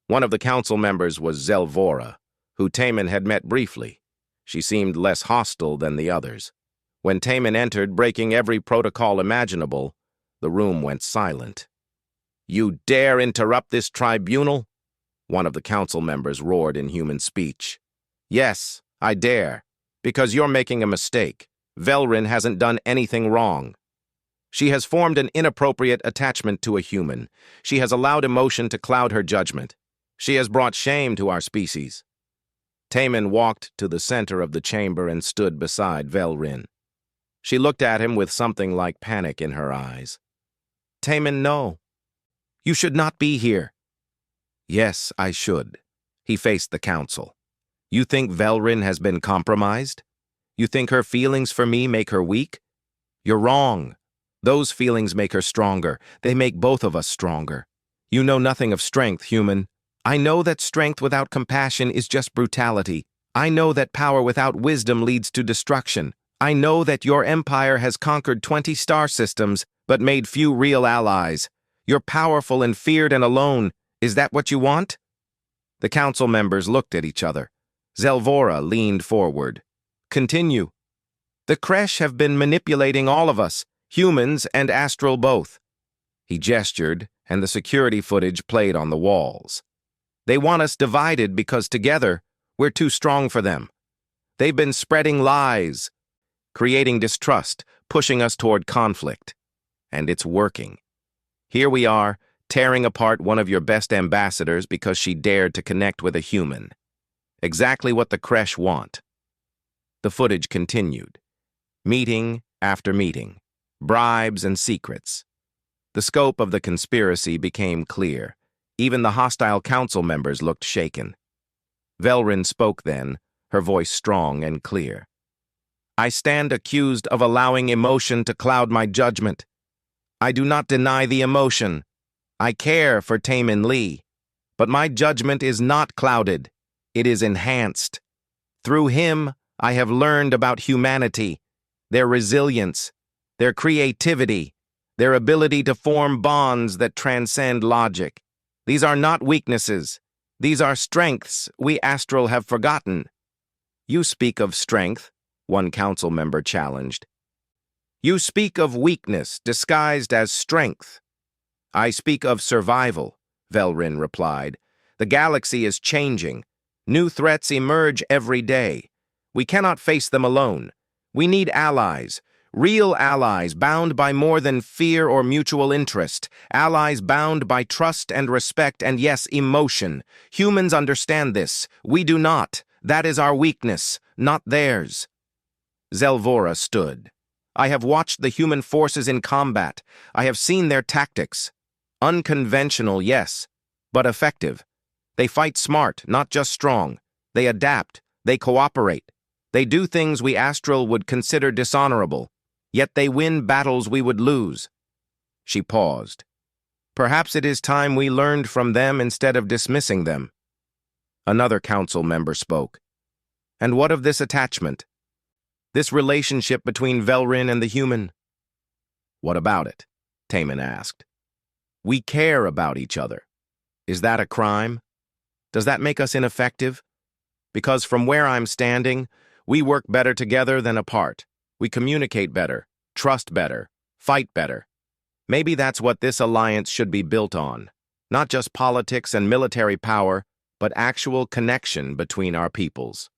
One of the council members was Zelvora, who Taemin had met briefly. She seemed less hostile than the others. When Taemin entered, breaking every protocol imaginable, the room went silent. You dare interrupt this tribunal? One of the council members roared in human speech. Yes, I dare, because you're making a mistake. Velrin hasn't done anything wrong. She has formed an inappropriate attachment to a human. She has allowed emotion to cloud her judgment. She has brought shame to our species. Taemin walked to the center of the chamber and stood beside Velrin. She looked at him with something like panic in her eyes. Taemin, no. You should not be here. Yes, I should. He faced the council. You think Velrin has been compromised? You think her feelings for me make her weak? You're wrong. Those feelings make her stronger. They make both of us stronger. You know nothing of strength, human. I know that strength without compassion is just brutality. I know that power without wisdom leads to destruction. I know that your empire has conquered 20 star systems, but made few real allies. You're powerful and feared and alone. Is that what you want? The council members looked at each other. Zelvora leaned forward. Continue. The Kresh have been manipulating all of us, humans and astral both. He gestured, and the security footage played on the walls. They want us divided because together, we're too strong for them. They've been spreading lies, creating distrust, pushing us toward conflict. And it's working. Here we are, tearing apart one of your best ambassadors because she dared to connect with a human. Exactly what the Kresh want. The footage continued. Meeting after meeting. Bribes and secrets. The scope of the conspiracy became clear. Even the hostile council members looked shaken. Velrin spoke then, her voice strong and clear. I stand accused of allowing emotion to cloud my judgment. I do not deny the emotion. I care for Taemin Lee. But my judgment is not clouded. It is enhanced. Through him, I have learned about humanity, their resilience, their creativity, their ability to form bonds that transcend logic. These are not weaknesses. These are strengths we astral have forgotten. You speak of strength, one council member challenged. You speak of weakness disguised as strength. I speak of survival, Velrin replied. The galaxy is changing. New threats emerge every day. We cannot face them alone. We need allies. Real allies bound by more than fear or mutual interest. Allies bound by trust and respect and, yes, emotion. Humans understand this. We do not. That is our weakness, not theirs. Zelvora stood. I have watched the human forces in combat. I have seen their tactics. Unconventional, yes, but effective. They fight smart, not just strong. They adapt. They cooperate. They do things we astral would consider dishonorable. Yet they win battles we would lose. She paused. Perhaps it is time we learned from them instead of dismissing them. Another council member spoke. And what of this attachment? This relationship between Velrin and the human? What about it? Taman asked. We care about each other. Is that a crime? Does that make us ineffective? Because from where I'm standing, we work better together than apart. We communicate better, trust better, fight better. Maybe that's what this alliance should be built on. Not just politics and military power, but actual connection between our peoples.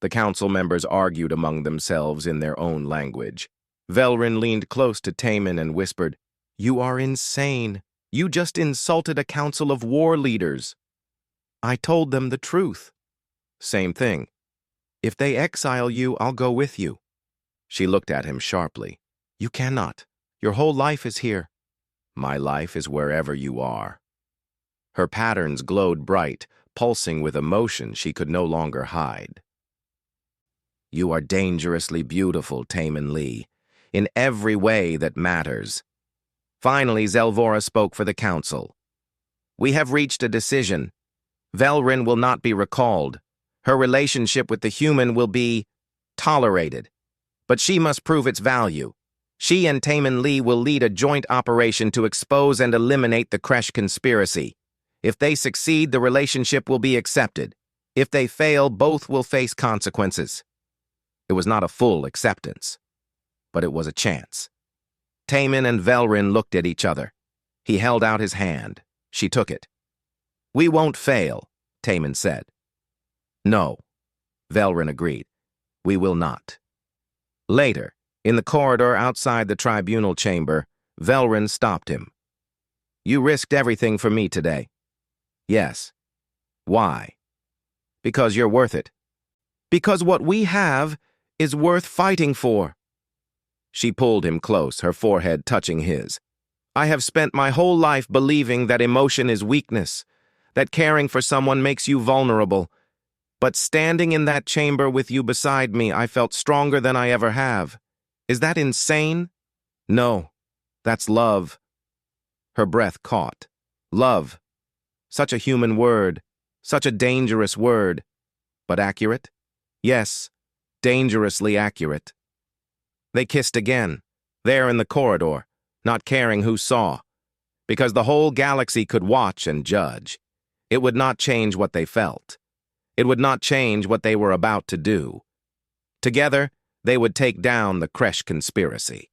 The council members argued among themselves in their own language. Velrin leaned close to Taman and whispered, You are insane. You just insulted a council of war leaders. I told them the truth. Same thing. If they exile you, I'll go with you. She looked at him sharply. You cannot. Your whole life is here. My life is wherever you are. Her patterns glowed bright, pulsing with emotion she could no longer hide. You are dangerously beautiful, Taman Lee, in every way that matters. Finally, Zelvora spoke for the council. We have reached a decision. Velrin will not be recalled. Her relationship with the human will be tolerated. But she must prove its value. She and Taman Lee will lead a joint operation to expose and eliminate the Kresh conspiracy. If they succeed, the relationship will be accepted. If they fail, both will face consequences. It was not a full acceptance, but it was a chance. Taman and Velrin looked at each other. He held out his hand. She took it. We won't fail, Taman said. No, Velrin agreed. We will not. Later, in the corridor outside the tribunal chamber, Velrin stopped him. You risked everything for me today. Yes. Why? Because you're worth it. Because what we have is worth fighting for. She pulled him close, her forehead touching his. I have spent my whole life believing that emotion is weakness, that caring for someone makes you vulnerable. But standing in that chamber with you beside me, I felt stronger than I ever have. Is that insane? No, that's love. Her breath caught. Love. Such a human word, such a dangerous word. But accurate? Yes, dangerously accurate. They kissed again, there in the corridor, not caring who saw. Because the whole galaxy could watch and judge. It would not change what they felt. It would not change what they were about to do. Together, they would take down the Kresh conspiracy.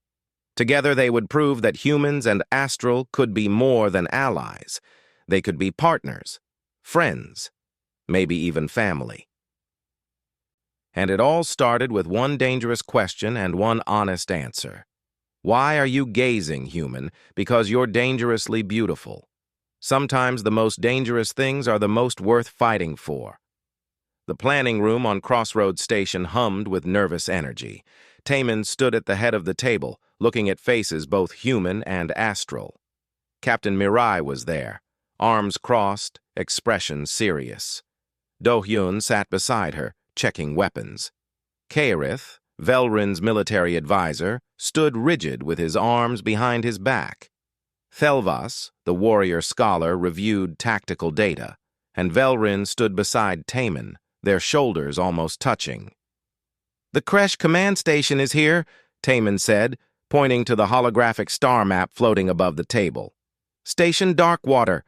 Together, they would prove that humans and astral could be more than allies. They could be partners, friends, maybe even family. And it all started with one dangerous question and one honest answer. Why are you gazing, human? Because you're dangerously beautiful. Sometimes the most dangerous things are the most worth fighting for. The planning room on Crossroads Station hummed with nervous energy. Taman stood at the head of the table, looking at faces both human and astral. Captain Mirai was there, arms crossed, expression serious. Do-hyun sat beside her, checking weapons. Kaerith, Velrin's military advisor, stood rigid with his arms behind his back. Thelvas, the warrior scholar, reviewed tactical data, and Velrin stood beside Taman, their shoulders almost touching. "The Kresh command station is here," Taman said, pointing to the holographic star map floating above the table. "Station Darkwater.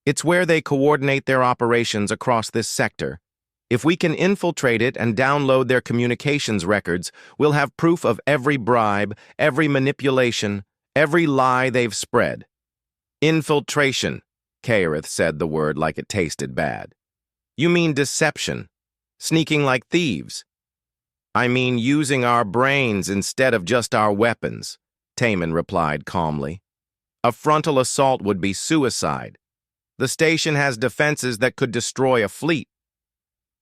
It's where they coordinate their operations across this sector. If we can infiltrate it and download their communications records, we'll have proof of every bribe, every manipulation, every lie they've spread." "Infiltration," Kaerith said the word like it tasted bad. "You mean deception? Sneaking like thieves?" "I mean using our brains instead of just our weapons," Taman replied calmly. "A frontal assault would be suicide. The station has defenses that could destroy a fleet."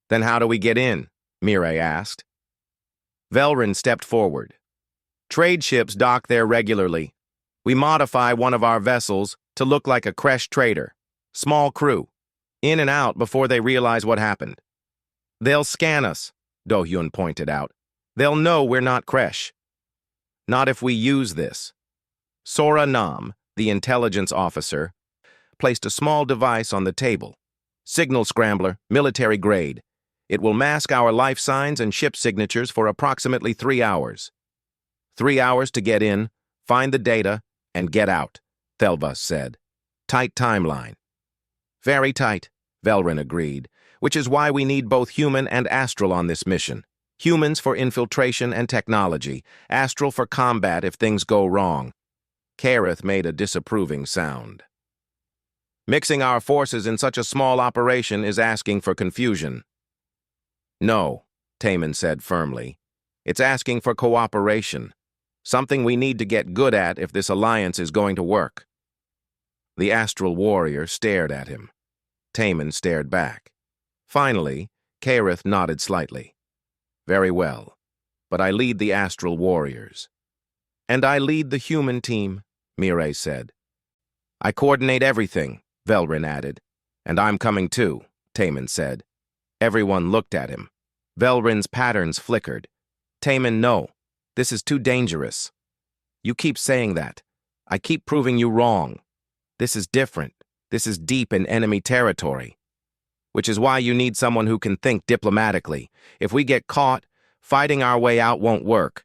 "Then how do we get in?" Mireille asked. Velrin stepped forward. "Trade ships dock there regularly. We modify one of our vessels to look like a Kresh trader. Small crew. In and out before they realize what happened. They'll scan us," Do-hyun pointed out. "They'll know we're not Kresh." "Not if we use this." Sora Nam, the intelligence officer, placed a small device on the table. "Signal scrambler, military grade. It will mask our life signs and ship signatures for approximately 3 hours. 3 hours to get in, find the data, and get out," Thelvas said. "Tight timeline." "Very tight," Velrin agreed, "which is why we need both human and astral on this mission. Humans for infiltration and technology, astral for combat if things go wrong." Kaerith made a disapproving sound. "Mixing our forces in such a small operation is asking for confusion." "No," Taman said firmly. "It's asking for cooperation. Something we need to get good at if this alliance is going to work." The astral warrior stared at him. Taman stared back. Finally, Kaerith nodded slightly. "Very well, but I lead the astral warriors." "And I lead the human team," Mireille said. "I coordinate everything," Velrin added. "And I'm coming too," Taman said. Everyone looked at him. Velrin's patterns flickered. "Taman, no. This is too dangerous." "You keep saying that. I keep proving you wrong. This is different. This is deep in enemy territory. Which is why you need someone who can think diplomatically. If we get caught, fighting our way out won't work.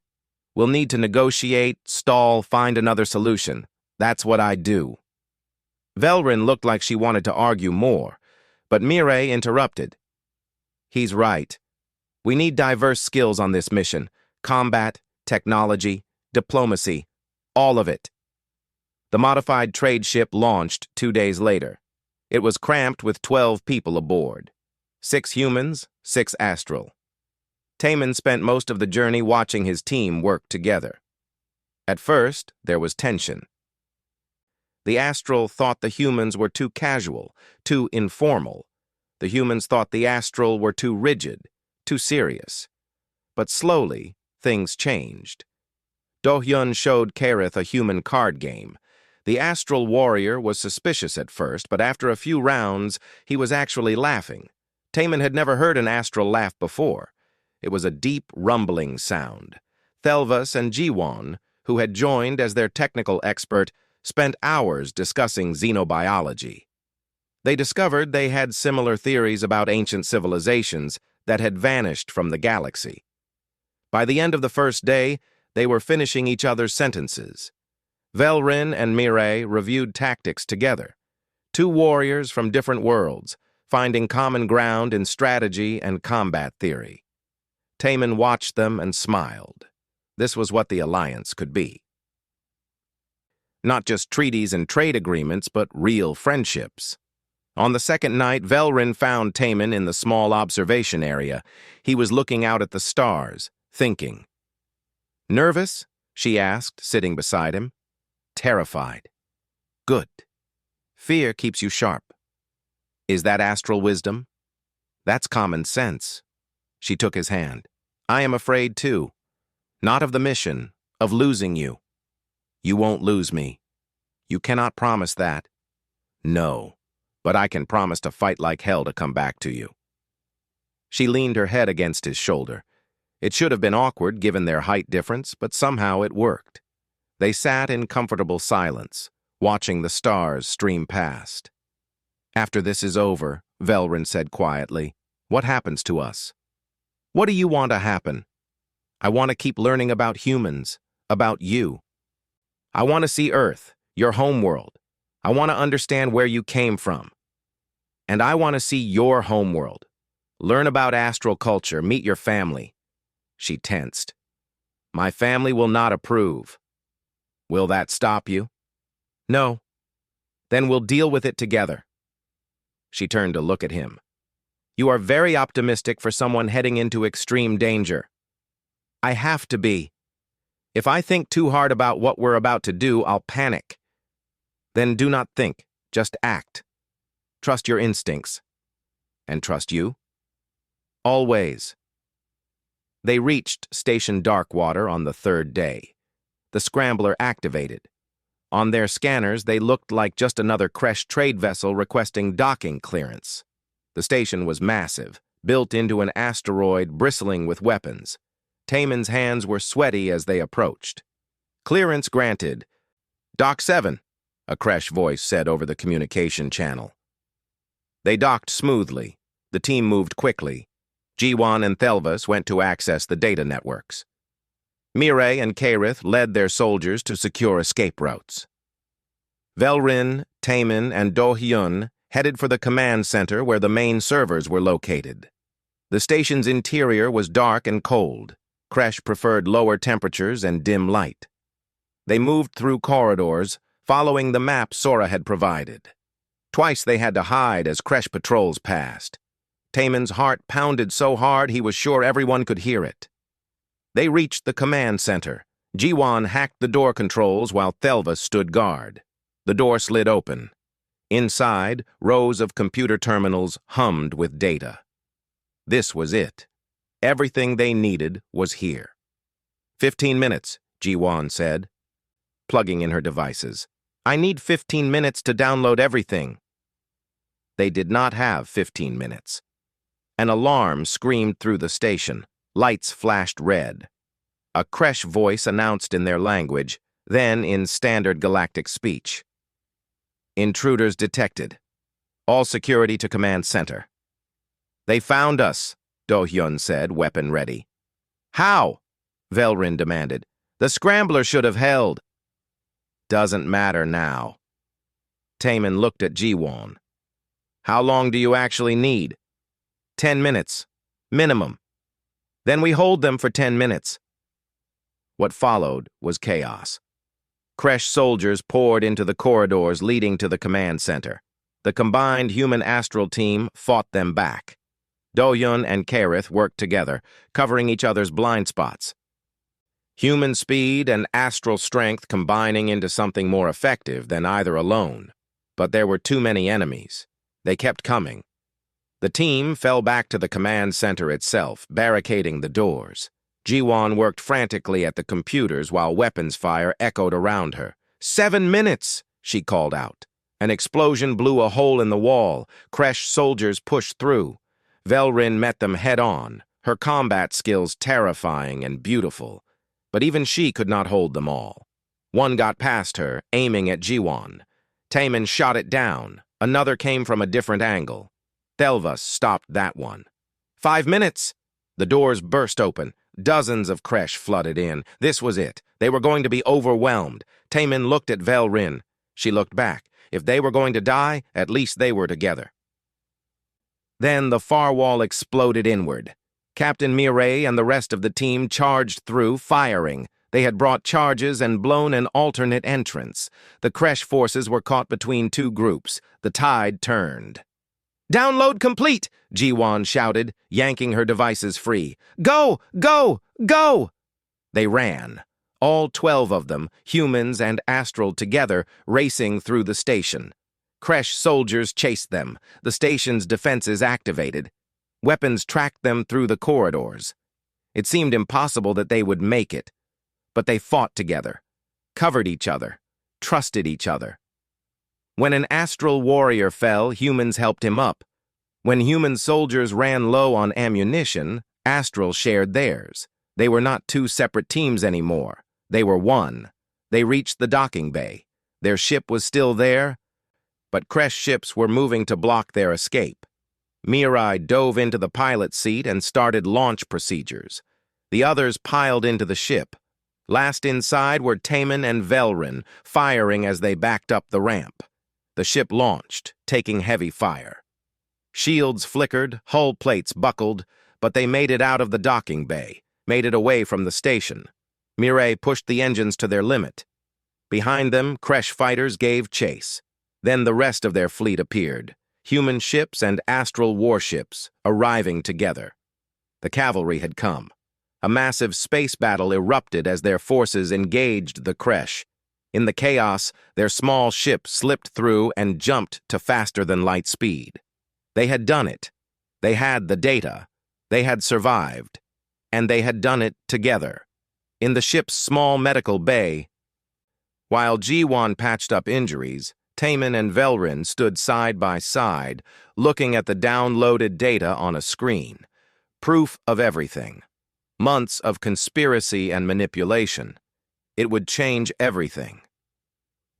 We'll need to negotiate, stall, find another solution. That's what I do." Velrin looked like she wanted to argue more, but Mireille interrupted. "He's right. We need diverse skills on this mission. Combat, technology, diplomacy, all of it." The modified trade ship launched 2 days later. It was cramped with 12 people aboard. 6 humans, 6 astral. Taman spent most of the journey watching his team work together. At first, there was tension. The astral thought the humans were too casual, too informal. The humans thought the astral were too rigid, too serious. But slowly, things changed. Do-hyun showed Kaerith a human card game. The astral warrior was suspicious at first, but after a few rounds, he was actually laughing. Taman had never heard an astral laugh before. It was a deep, rumbling sound. Thelvas and Jiwon, who had joined as their technical expert, spent hours discussing xenobiology. They discovered they had similar theories about ancient civilizations that had vanished from the galaxy. By the end of the first day, they were finishing each other's sentences. Velrin and Mireille reviewed tactics together. 2 warriors from different worlds, finding common ground in strategy and combat theory. Taman watched them and smiled. This was what the alliance could be. Not just treaties and trade agreements, but real friendships. On the second night, Velrin found Taman in the small observation area. He was looking out at the stars, thinking. "Nervous?" she asked, sitting beside him. "Terrified." "Good. Fear keeps you sharp." "Is that astral wisdom?" "That's common sense." She took his hand. "I am afraid too. Not of the mission, of losing you." "You won't lose me." "You cannot promise that." "No, but I can promise to fight like hell to come back to you." She leaned her head against his shoulder. It should have been awkward given their height difference, but somehow it worked. They sat in comfortable silence, watching the stars stream past. After this is over, Velrin said quietly, what happens to us? What do you want to happen? I want to keep learning about humans, about you. I want to see Earth, your homeworld. I want to understand where you came from. And I want to see your homeworld. Learn about astral culture, meet your family. She tensed. My family will not approve. Will that stop you? No. Then we'll deal with it together. She turned to look at him. You are very optimistic for someone heading into extreme danger. I have to be. If I think too hard about what we're about to do, I'll panic. Then do not think, just act. Trust your instincts. And trust you? Always. They reached Station Darkwater on the third day. The scrambler activated. On their scanners, they looked like just another Kresh trade vessel requesting docking clearance. The station was massive, built into an asteroid bristling with weapons. Taemin's hands were sweaty as they approached. Clearance granted. Dock 7, a Kresh voice said over the communication channel. They docked smoothly. The team moved quickly. Jiwan and Thelvas went to access the data networks. Mireille and Karith led their soldiers to secure escape routes. Velrin, Taemin, and Do-hyun headed for the command center where the main servers were located. The station's interior was dark and cold. Kresh preferred lower temperatures and dim light. They moved through corridors, following the map Sora had provided. Twice they had to hide as Kresh patrols passed. Taemin's heart pounded so hard he was sure everyone could hear it. They reached the command center. Jiwan hacked the door controls while Thelvas stood guard. The door slid open. Inside, rows of computer terminals hummed with data. This was it. Everything they needed was here. 15 minutes, Jiwan said, plugging in her devices. I need 15 minutes to download everything. They did not have 15 minutes. An alarm screamed through the station. Lights flashed red. A Kresh voice announced in their language, then in standard galactic speech. Intruders detected. All security to command center. They found us, Do-hyun said, weapon ready. How? Velrin demanded. The scrambler should have held. Doesn't matter now. Taemin looked at Jiwan. How long do you actually need? 10 minutes. Minimum. Then we hold them for 10 minutes. What followed was chaos. Kresh soldiers poured into the corridors leading to the command center. The combined human-astral team fought them back. Do-hyun and Karith worked together, covering each other's blind spots. Human speed and astral strength combining into something more effective than either alone. But there were too many enemies. They kept coming. The team fell back to the command center itself, barricading the doors. Jiwan worked frantically at the computers while weapons fire echoed around her. 7 minutes, she called out. An explosion blew a hole in the wall. Kresh soldiers pushed through. Velrin met them head-on, her combat skills terrifying and beautiful. But even she could not hold them all. One got past her, aiming at Jiwan. Taemin shot it down. Another came from a different angle. Thelvas stopped that one. 5 minutes! The doors burst open. Dozens of Kresh flooded in. This was it. They were going to be overwhelmed. Taemin looked at Velrin. She looked back. If they were going to die, at least they were together. Then the far wall exploded inward. Captain Mireille and the rest of the team charged through, firing. They had brought charges and blown an alternate entrance. The Kresh forces were caught between two groups. The tide turned. Download complete, Jiwan shouted, yanking her devices free. Go! Go! Go! They ran. All 12 of them, humans and astral together, racing through the station. Kresh soldiers chased them. The station's defenses activated. Weapons tracked them through the corridors. It seemed impossible that they would make it. But they fought together, covered each other, trusted each other. When an astral warrior fell, humans helped him up. When human soldiers ran low on ammunition, astral shared theirs. They were not two separate teams anymore. They were one. They reached the docking bay. Their ship was still there, but Kresh ships were moving to block their escape. Mirai dove into the pilot's seat and started launch procedures. The others piled into the ship. Last inside were Taman and Velrin, firing as they backed up the ramp. The ship launched, taking heavy fire. Shields flickered, hull plates buckled, but they made it out of the docking bay, made it away from the station. Mirai pushed the engines to their limit. Behind them, Kresh fighters gave chase. Then the rest of their fleet appeared, human ships and astral warships, arriving together. The cavalry had come. A massive space battle erupted as their forces engaged the Kresh. In the chaos, their small ship slipped through and jumped to faster-than-light speed. They had done it. They had the data. They had survived. And they had done it together. In the ship's small medical bay, while Jiwan patched up injuries, Taman and Velrin stood side by side, looking at the downloaded data on a screen. Proof of everything. Months of conspiracy and manipulation. It would change everything.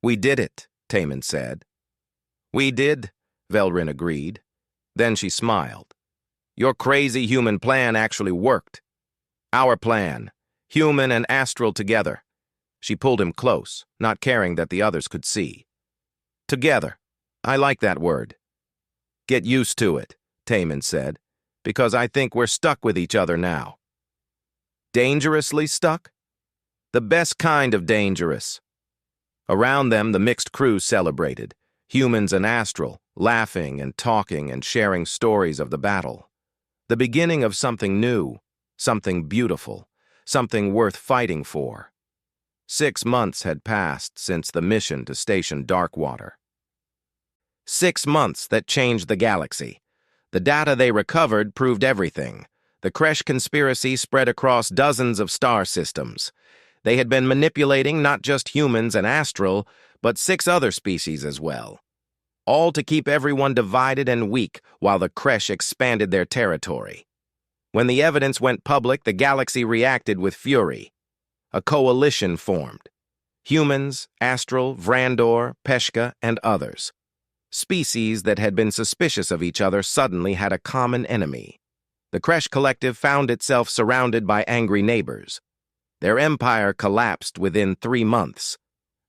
"We did it," Taman said. "We did," Velrin agreed. Then she smiled. "Your crazy human plan actually worked. Our plan, human and astral together." She pulled him close, not caring that the others could see. "Together. I like that word." "Get used to it," Taman said, "because I think we're stuck with each other now." "Dangerously stuck?" "The best kind of dangerous." Around them, the mixed crew celebrated, humans and astral, laughing and talking and sharing stories of the battle. The beginning of something new, something beautiful, something worth fighting for. 6 months had passed since the mission to Station Darkwater. 6 months that changed the galaxy. The data they recovered proved everything. The Kresh conspiracy spread across dozens of star systems. They had been manipulating not just humans and astral, but 6 other species as well. All to keep everyone divided and weak while the Kresh expanded their territory. When the evidence went public, the galaxy reacted with fury. A coalition formed. Humans, Astral, Vrandor, Peshka, and others. Species that had been suspicious of each other suddenly had a common enemy. The Kresh Collective found itself surrounded by angry neighbors. Their empire collapsed within 3 months.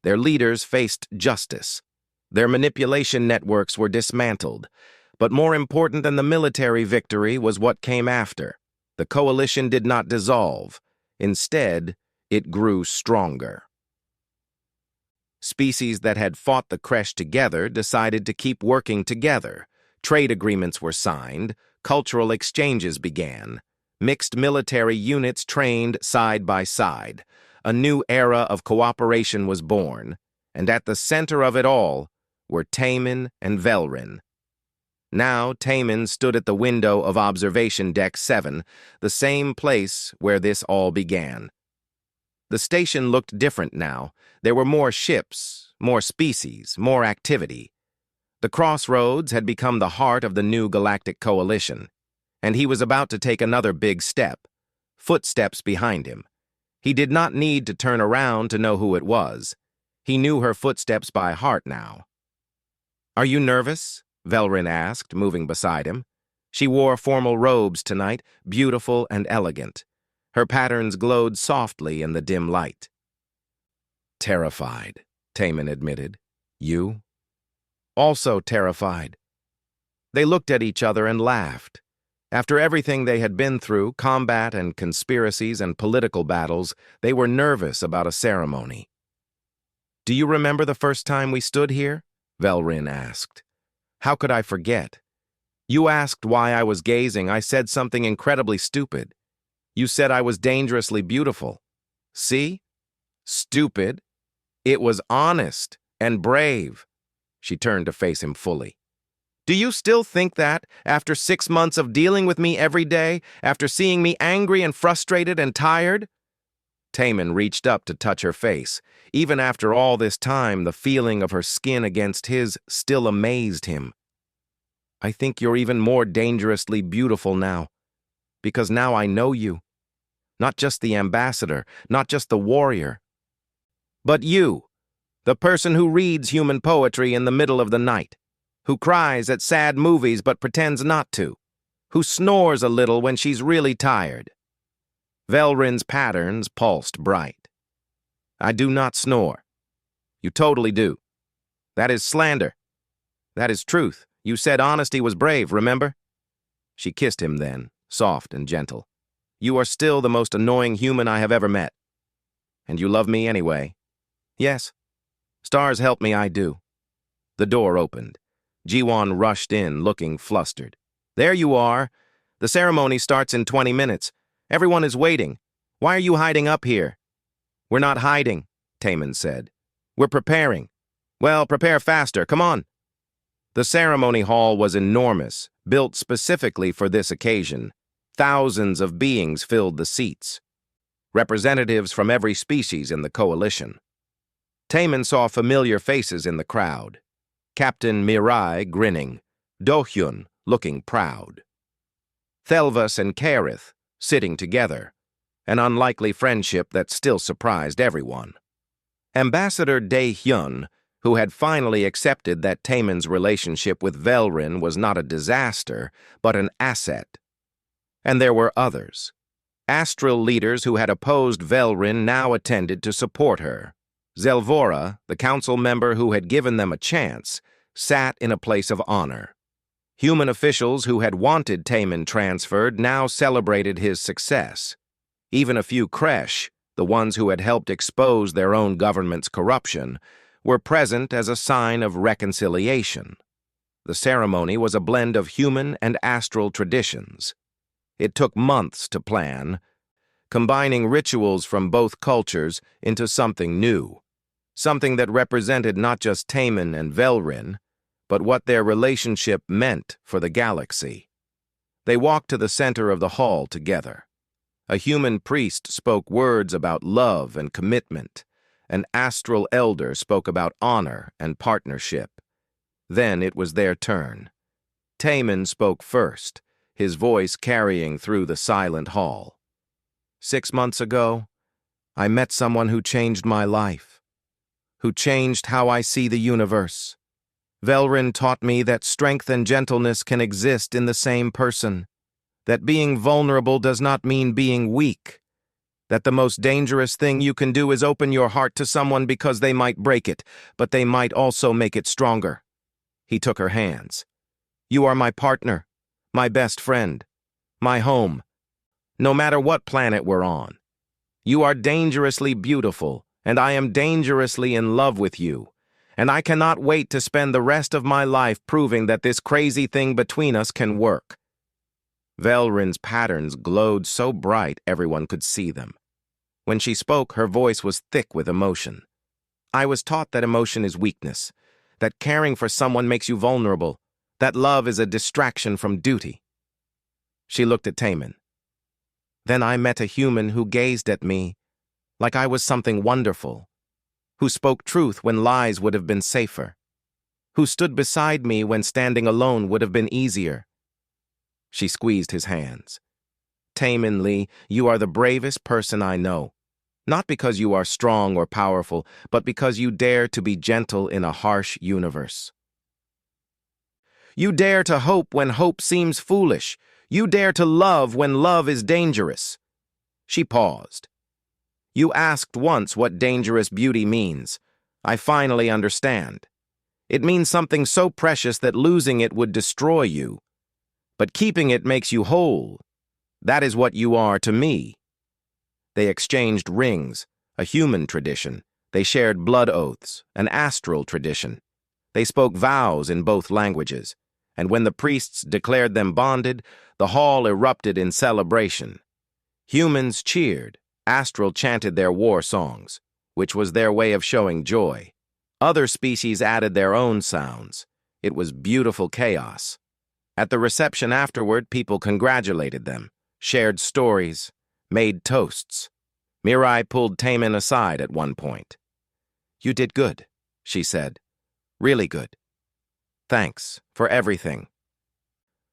Their leaders faced justice. Their manipulation networks were dismantled. But more important than the military victory was what came after. The coalition did not dissolve. Instead, it grew stronger. Species that had fought the Kresh together decided to keep working together. Trade agreements were signed, cultural exchanges began. Mixed military units trained side by side. A new era of cooperation was born, and at the center of it all were Taman and Velrin. Now Taman stood at the window of Observation Deck 7, the same place where this all began. The station looked different now. There were more ships, more species, more activity. The crossroads had become the heart of the new galactic coalition, and he was about to take another big step, footsteps behind him. He did not need to turn around to know who it was. He knew her footsteps by heart now. "Are you nervous?" Velrin asked, moving beside him. She wore formal robes tonight, beautiful and elegant. Her patterns glowed softly in the dim light. "Terrified," Taman admitted. "You?" "Also terrified." They looked at each other and laughed. After everything they had been through, combat and conspiracies and political battles, they were nervous about a ceremony. "Do you remember the first time we stood here?" Velrin asked. "How could I forget? You asked why I was gazing. I said something incredibly stupid. You said I was dangerously beautiful. See? Stupid. It was honest and brave." She turned to face him fully. "Do you still think that, after 6 months of dealing with me every day, after seeing me angry and frustrated and tired?" Taman reached up to touch her face. Even after all this time, the feeling of her skin against his still amazed him. "I think you're even more dangerously beautiful now, because now I know you. Not just the ambassador, not just the warrior, but you, The person who reads human poetry in the middle of the night, who cries at sad movies but pretends not to, who snores a little when she's really tired. Velrin's patterns pulsed bright. I do not snore. You totally do. That is slander. That is truth. You said honesty was brave, remember? She kissed him then, soft and gentle. You are still the most annoying human I have ever met. And you love me anyway. Yes. Stars help me, I do. The door opened. Jiwon rushed in, looking flustered. There you are. The ceremony starts in 20 minutes. Everyone is waiting. Why are you hiding up here? We're not hiding, Taemin said. We're preparing. Well, prepare faster, come on. The ceremony hall was enormous, built specifically for this occasion. Thousands of beings filled the seats. Representatives from every species in the coalition. Taemin saw familiar faces in the crowd. Captain Mirai grinning, Dohyun looking proud. Thelvas and Kareth sitting together, an unlikely friendship that still surprised everyone. Ambassador Dae-hyun, who had finally accepted that Taemin's relationship with Velrin was not a disaster, but an asset. And there were others. Astral leaders who had opposed Velrin now attended to support her. Zelvora, the council member who had given them a chance, sat in a place of honor. Human officials who had wanted Taemin transferred now celebrated his success. Even a few Kresh, the ones who had helped expose their own government's corruption, were present as a sign of reconciliation. The ceremony was a blend of human and astral traditions. It took months to plan, combining rituals from both cultures into something new, something that represented not just Taemin and Velrin, but what their relationship meant for the galaxy. They walked to the center of the hall together. A human priest spoke words about love and commitment. An astral elder spoke about honor and partnership. Then it was their turn. Taemin spoke first, his voice carrying through the silent hall. 6 months ago, I met someone who changed my life, who changed how I see the universe. Velrin taught me that strength and gentleness can exist in the same person, that being vulnerable does not mean being weak, that the most dangerous thing you can do is open your heart to someone because they might break it, but they might also make it stronger. He took her hands. You are my partner, my best friend, my home, no matter what planet we're on. You are dangerously beautiful, and I am dangerously in love with you, and I cannot wait to spend the rest of my life proving that this crazy thing between us can work. Velrin's patterns glowed so bright everyone could see them. When she spoke, her voice was thick with emotion. I was taught that emotion is weakness, that caring for someone makes you vulnerable, that love is a distraction from duty. She looked at Taemin. Then I met a human who gazed at me like I was something wonderful, who spoke truth when lies would have been safer, who stood beside me when standing alone would have been easier. She squeezed his hands. Taemin Lee, you are the bravest person I know, not because you are strong or powerful, but because you dare to be gentle in a harsh universe. You dare to hope when hope seems foolish. You dare to love when love is dangerous. She paused. You asked once what dangerous beauty means. I finally understand. It means something so precious that losing it would destroy you. But keeping it makes you whole. That is what you are to me. They exchanged rings, a human tradition. They shared blood oaths, an astral tradition. They spoke vows in both languages, and when the priests declared them bonded, the hall erupted in celebration. Humans cheered. Astral chanted their war songs, which was their way of showing joy. Other species added their own sounds. It was beautiful chaos. At the reception afterward, people congratulated them, shared stories, made toasts. Mirai pulled Taemin aside at one point. You did good, she said. Really good. Thanks for everything.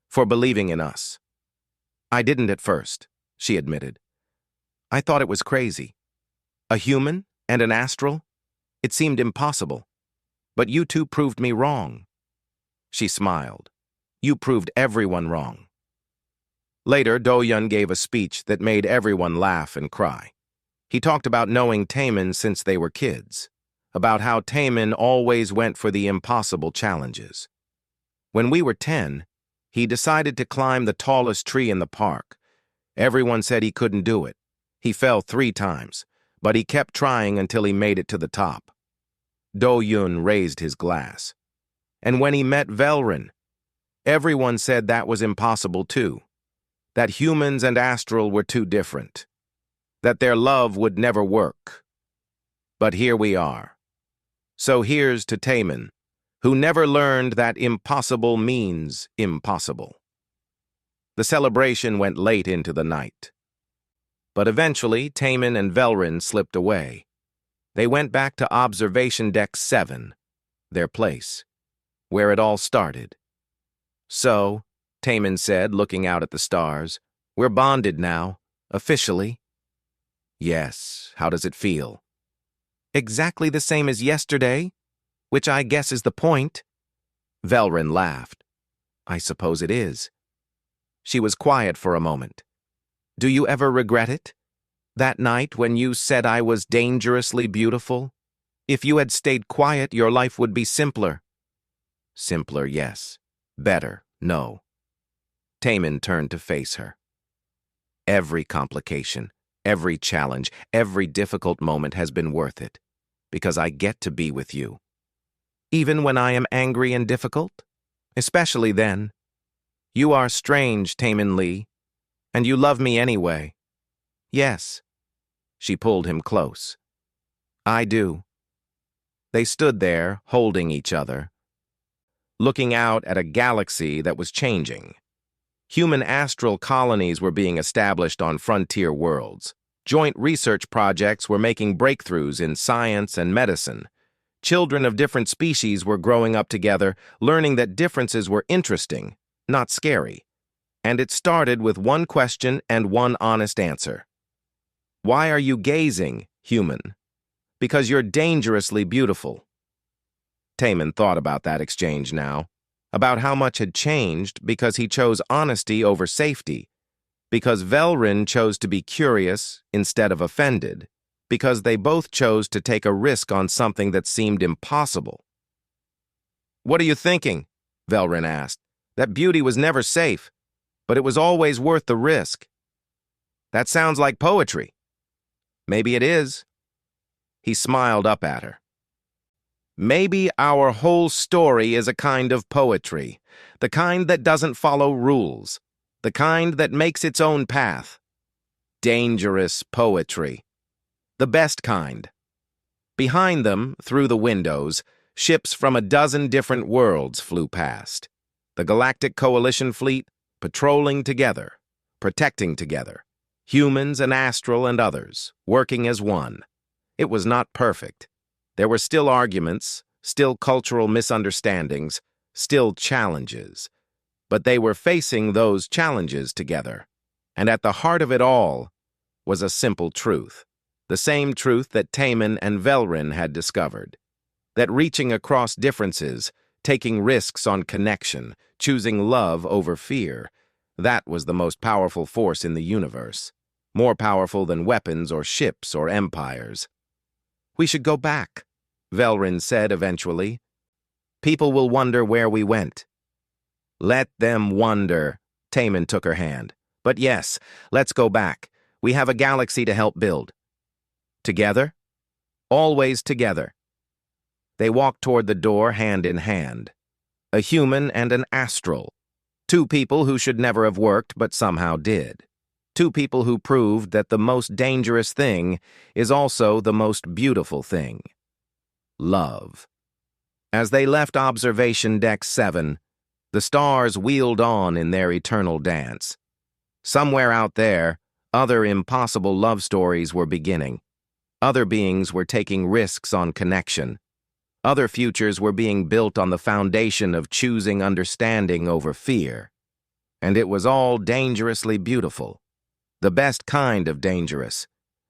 For believing in us. I didn't at first, she admitted. I thought it was crazy. A human and an astral? It seemed impossible. But you two proved me wrong. She smiled. You proved everyone wrong. Later, Do-yun gave a speech that made everyone laugh and cry. He talked about knowing Taemin since they were kids, about how Taemin always went for the impossible challenges. When we were 10, he decided to climb the tallest tree in the park. Everyone said he couldn't do it. He fell 3 times, but he kept trying until he made it to the top. Do-yun raised his glass. And when he met Velrin, everyone said that was impossible too, that humans and astral were too different, that their love would never work. But here we are. So here's to Taemin, who never learned that impossible means impossible. The celebration went late into the night. But eventually, Taemin and Velrin slipped away. They went back to Observation Deck 7, their place, where it all started. So, Taemin said, looking out at the stars, we're bonded now, officially. Yes, how does it feel? Exactly the same as yesterday, which I guess is the point. Velrin laughed. I suppose it is. She was quiet for a moment. Do you ever regret it? That night when you said I was dangerously beautiful? If you had stayed quiet, your life would be simpler. Simpler, yes. Better, no. Taemin turned to face her. Every complication, every challenge, every difficult moment has been worth it, because I get to be with you. Even when I am angry and difficult? Especially then. You are strange, Taemin Lee, and you love me anyway. Yes. She pulled him close. I do. They stood there, holding each other, looking out at a galaxy that was changing. Human astral colonies were being established on frontier worlds. Joint research projects were making breakthroughs in science and medicine. Children of different species were growing up together, learning that differences were interesting, not scary. And it started with one question and one honest answer. Why are you gazing, human? Because you're dangerously beautiful. Taemin thought about that exchange now, about how much had changed because he chose honesty over safety, because Velrin chose to be curious instead of offended, because they both chose to take a risk on something that seemed impossible. What are you thinking? Velrin asked. That beauty was never safe, but it was always worth the risk. That sounds like poetry. Maybe it is. He smiled up at her. Maybe our whole story is a kind of poetry, the kind that doesn't follow rules, the kind that makes its own path. Dangerous poetry. The best kind. Behind them, through the windows, ships from a dozen different worlds flew past. The Galactic Coalition fleet, patrolling together, protecting together. Humans and astral and others, working as one. It was not perfect. There were still arguments, still cultural misunderstandings, still challenges. But they were facing those challenges together. And at the heart of it all was a simple truth. The same truth that Taemin and Velrin had discovered. That reaching across differences, taking risks on connection, choosing love over fear, that was the most powerful force in the universe. More powerful than weapons or ships or empires. We should go back, Velrin said eventually. People will wonder where we went. Let them wonder, Taemin took her hand. But yes, let's go back. We have a galaxy to help build. Together? Always together. They walked toward the door hand in hand. A human and an astral. 2 people who should never have worked but somehow did. 2 people who proved that the most dangerous thing is also the most beautiful thing. Love. As they left Observation Deck 7, the stars wheeled on in their eternal dance. Somewhere out there, other impossible love stories were beginning. Other beings were taking risks on connection. Other futures were being built on the foundation of choosing understanding over fear. And it was all dangerously beautiful. The best kind of dangerous.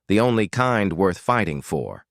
The only kind worth fighting for.